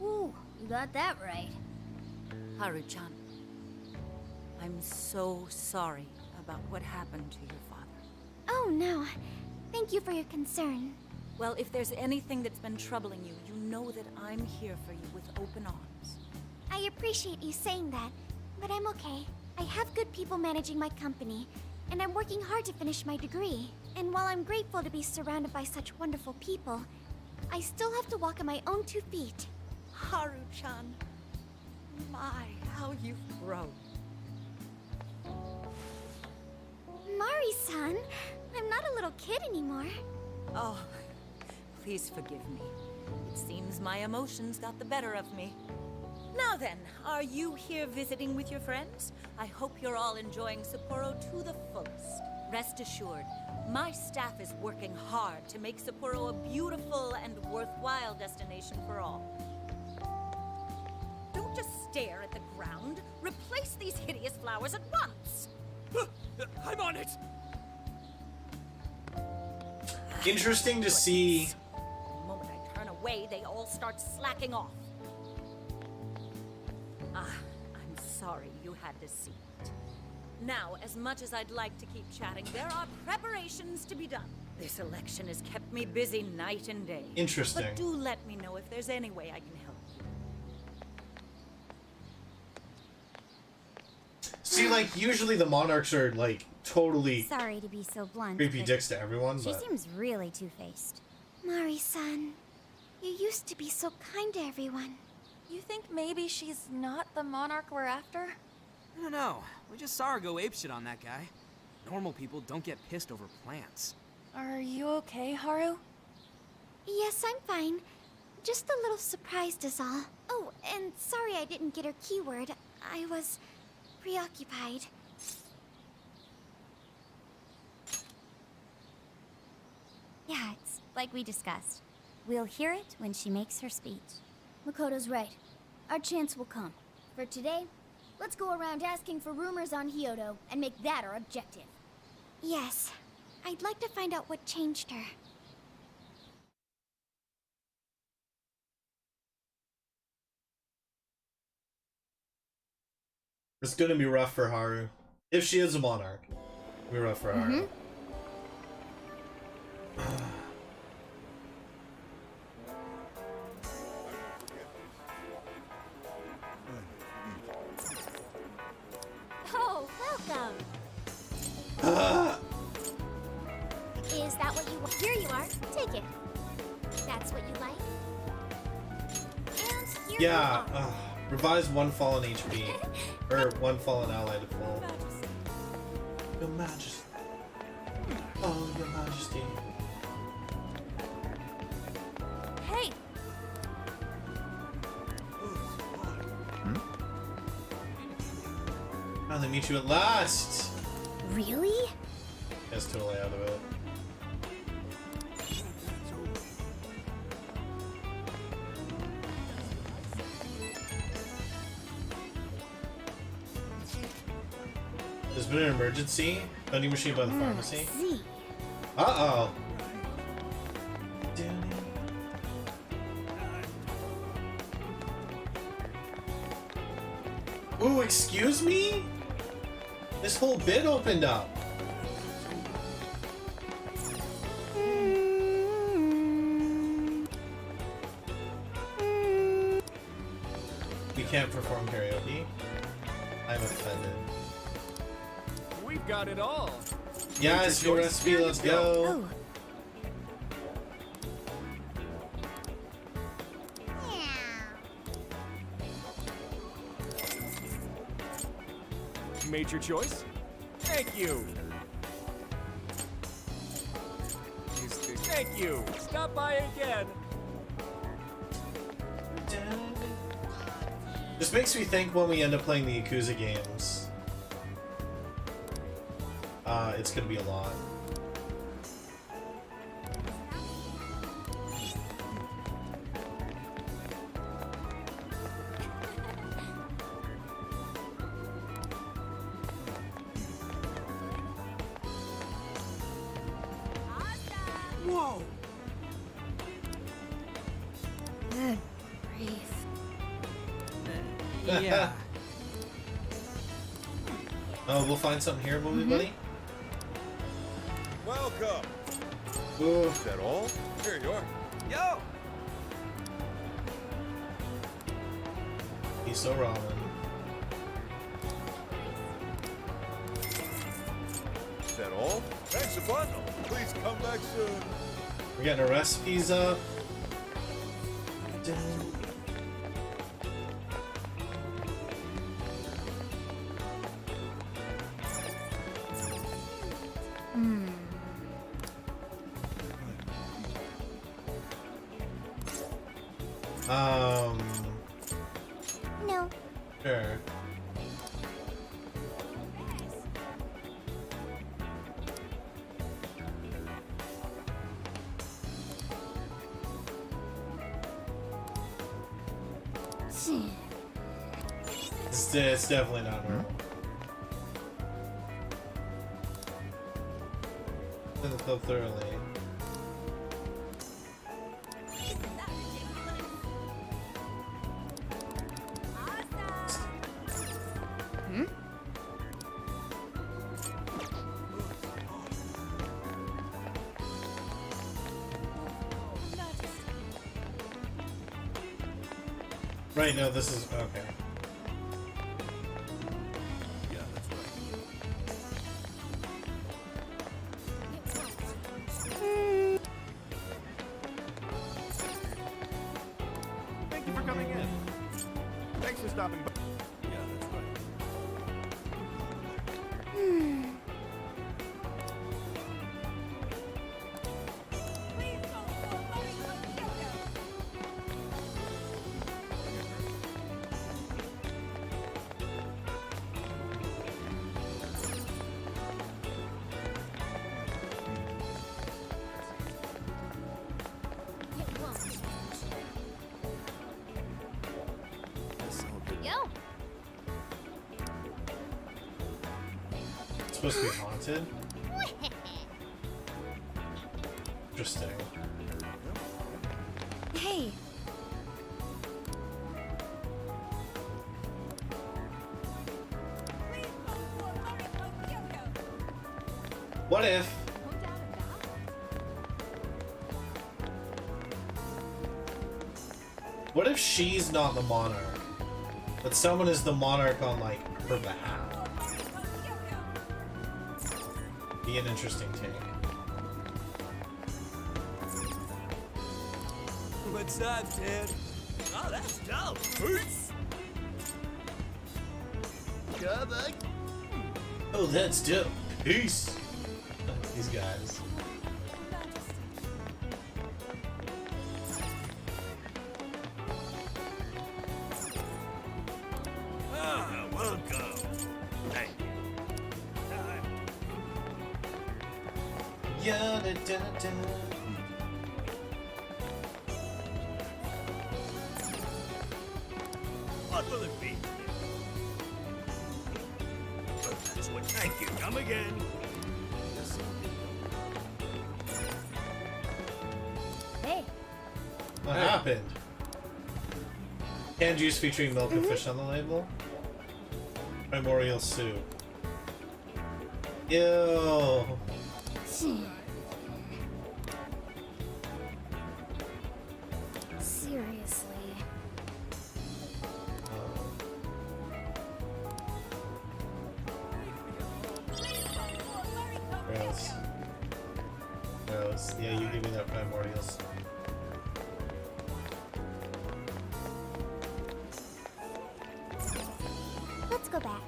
Ooh, you got that right. Haru-chan, I'm so sorry about what happened to your father. Oh, no. Thank you for your concern. Well, if there's anything that's been troubling you, you know that I'm here for you with open arms. I appreciate you saying that, but I'm okay. I have good people managing my company, and I'm working hard to finish my degree. And while I'm grateful to be surrounded by such wonderful people, I still have to walk on my own 2 feet. Haru-chan, my, how you've grown. Mari-san, I'm not a little kid anymore. Oh, please forgive me. It seems my emotions got the better of me. Now then, are you here visiting with your friends? I hope you're all enjoying Sapporo to the fullest. Rest assured, my staff is working hard to make Sapporo a beautiful and worthwhile destination for all. Don't just stare at the ground. Replace these hideous flowers at once. I'm on it! Interesting to see. The moment I turn away, they all start slacking off. I'm sorry you had to see it. Now, as much as I'd like to keep chatting, there are preparations to be done. This election has kept me busy night and day. Interesting. But do let me know if there's any way I can help you. See, like, usually the monarchs are, like, totally Sorry to be so blunt, creepy but dicks to everyone, she but... seems really two-faced. Mari-san, you used to be so kind to everyone. You think maybe she's not the monarch we're after? I don't know. We just saw her go apeshit on that guy. Normal people don't get pissed over plants. Are you okay, Haru? Yes, I'm fine. Just a little surprised is all. Oh, and sorry I didn't get her keyword. I was preoccupied. Yeah, it's like we discussed. We'll hear it when she makes her speech. Makoto's right. Our chance will come. For today, let's go around asking for rumors on Hyodo and make that our objective. Yes. I'd like to find out what changed her. It's gonna be rough for Haru. If she is a monarch. It'll be rough for Haru. Oh, welcome! Is that what you want? Here you are. Take it. That's what you like? And here you Yeah, are. revise one fallen HP. Or one fallen ally to full. Your Majesty. Oh, Your Majesty. Hey! Finally meet you at last! Really? That's totally out of it. There's been an emergency. Vending machine by the pharmacy. See. Uh-oh. Ooh, excuse me? This whole bit opened up. You can't perform karaoke? I'm offended. We've You've got it all. Yes, your recipe, let's go. Oh, Made your choice? Thank you. Thank you. Stop by again. This makes me think when we end up playing the Yakuza games, it's gonna be a lot. Whoa! good grief. Yeah. Oh, we'll find something here, will we, buddy? Welcome. Ooh. Is that all? Here you are. Yo! Miso ramen. Is that all? Thanks a bundle. Please come back soon. We're getting our recipes up. No. Sure. It's definitely not normal. In the club thoroughly. Right, no, this is okay. Yeah, that's right. Thank you for coming in. Thanks for stopping by. Yeah, that's right. Yo! It's supposed to be haunted? Interesting. Hey, What if? What if she's not the monarch, but someone is the monarch on, like, her behalf? Be an interesting take. What's up, dude? Oh, that's dope. Peace. Good. Oh, that's dope. Peace. These guys. Ah, welcome. Thank you. Yeah, da, da, da. What will it be? Oh, that's what. Thank you. Come again. hey, What happened? Canned juice featuring milk and fish on the label. Primordial soup. Ew. seriously. primordials. Let's go back.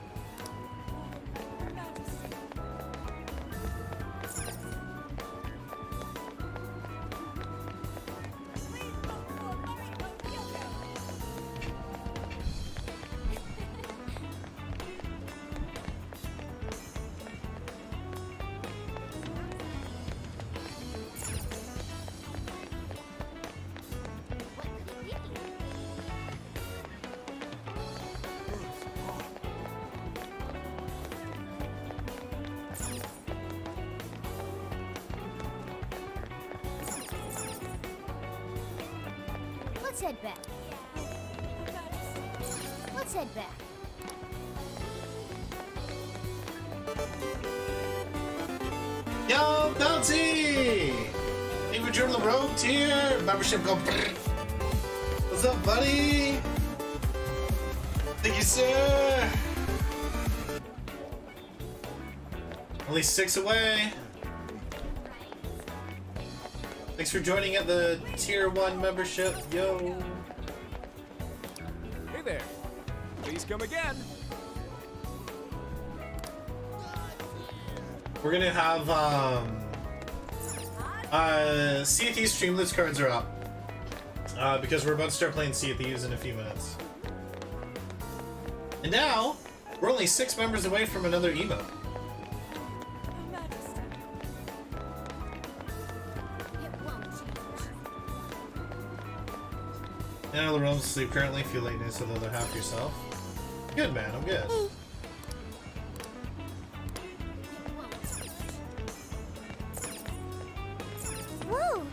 Let's head back. Let's head back. Yo, Bouncy! Thank you for joining the road tier. Membership go. What's up, buddy? Thank you, sir. Only 6 away. Thanks for joining at the tier 1 membership. Yo. Hey there. Please come again. We're gonna have Sea of Thieves Streamlets cards are up. Because we're about to start playing Sea of Thieves in a few minutes. And now, we're only 6 members away from another emote. None of the realms asleep currently. Feel lateness of the other half yourself. Good, man. I'm good. Whoa!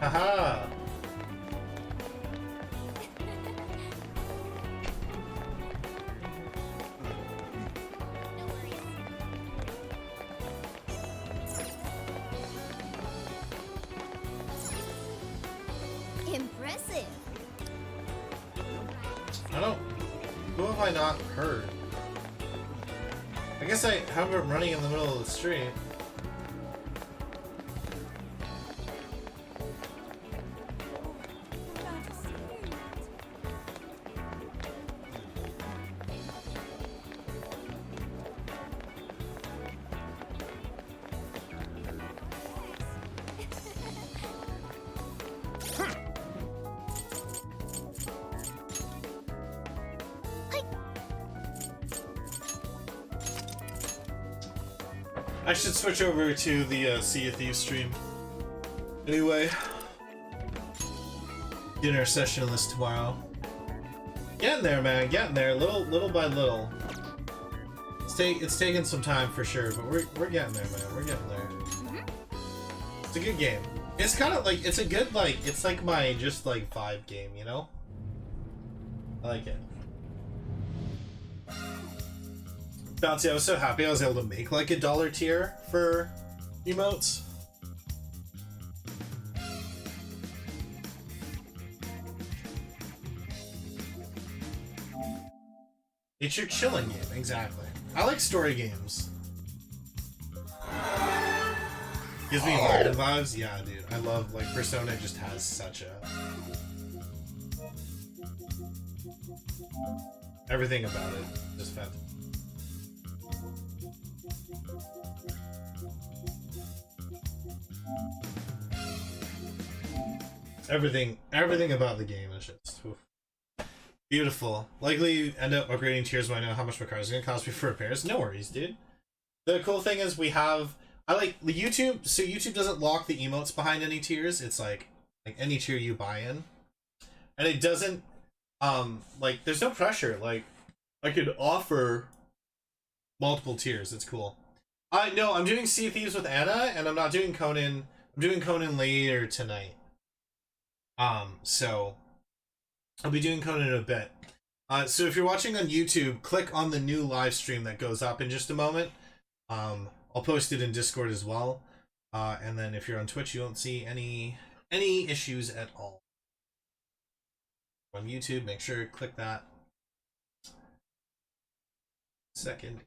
Haha. Impressive. I don't. Who have I not heard? I guess I have it running in the middle of the street. I should switch over to the Sea of Thieves stream. Anyway, dinner session on this tomorrow. Getting there, man. Getting there, little by little. It's taking some time for sure, but we're getting there, man. We're getting there. It's a good game. It's kind of like it's a good it's like my just like vibe game, you know. I like it. Bouncy, I was so happy I was able to make like $1 tier for emotes. It's your chilling game, exactly. I like story games. Gives me London vibes? Yeah, dude. I love, like, Persona just has such a... Everything about it is fantastic. Everything about the game is just oof. Beautiful. Likely end up upgrading tiers when I know how much my car is going to cost me for repairs. No worries, dude. The cool thing is we have... I like the YouTube... So YouTube doesn't lock the emotes behind any tiers. It's like any tier you buy in. And it doesn't... like, there's no pressure. Like, I could offer multiple tiers. It's cool. No, I'm doing Sea of Thieves with Anna, and I'm not doing Conan. I'm doing Conan later tonight. So I'll be doing Conan in a bit. So if you're watching on YouTube, click on the new live stream that goes up in just a moment. I'll post it in Discord as well. And then if you're on Twitch, you won't see any issues at all. On YouTube, make sure to click that. second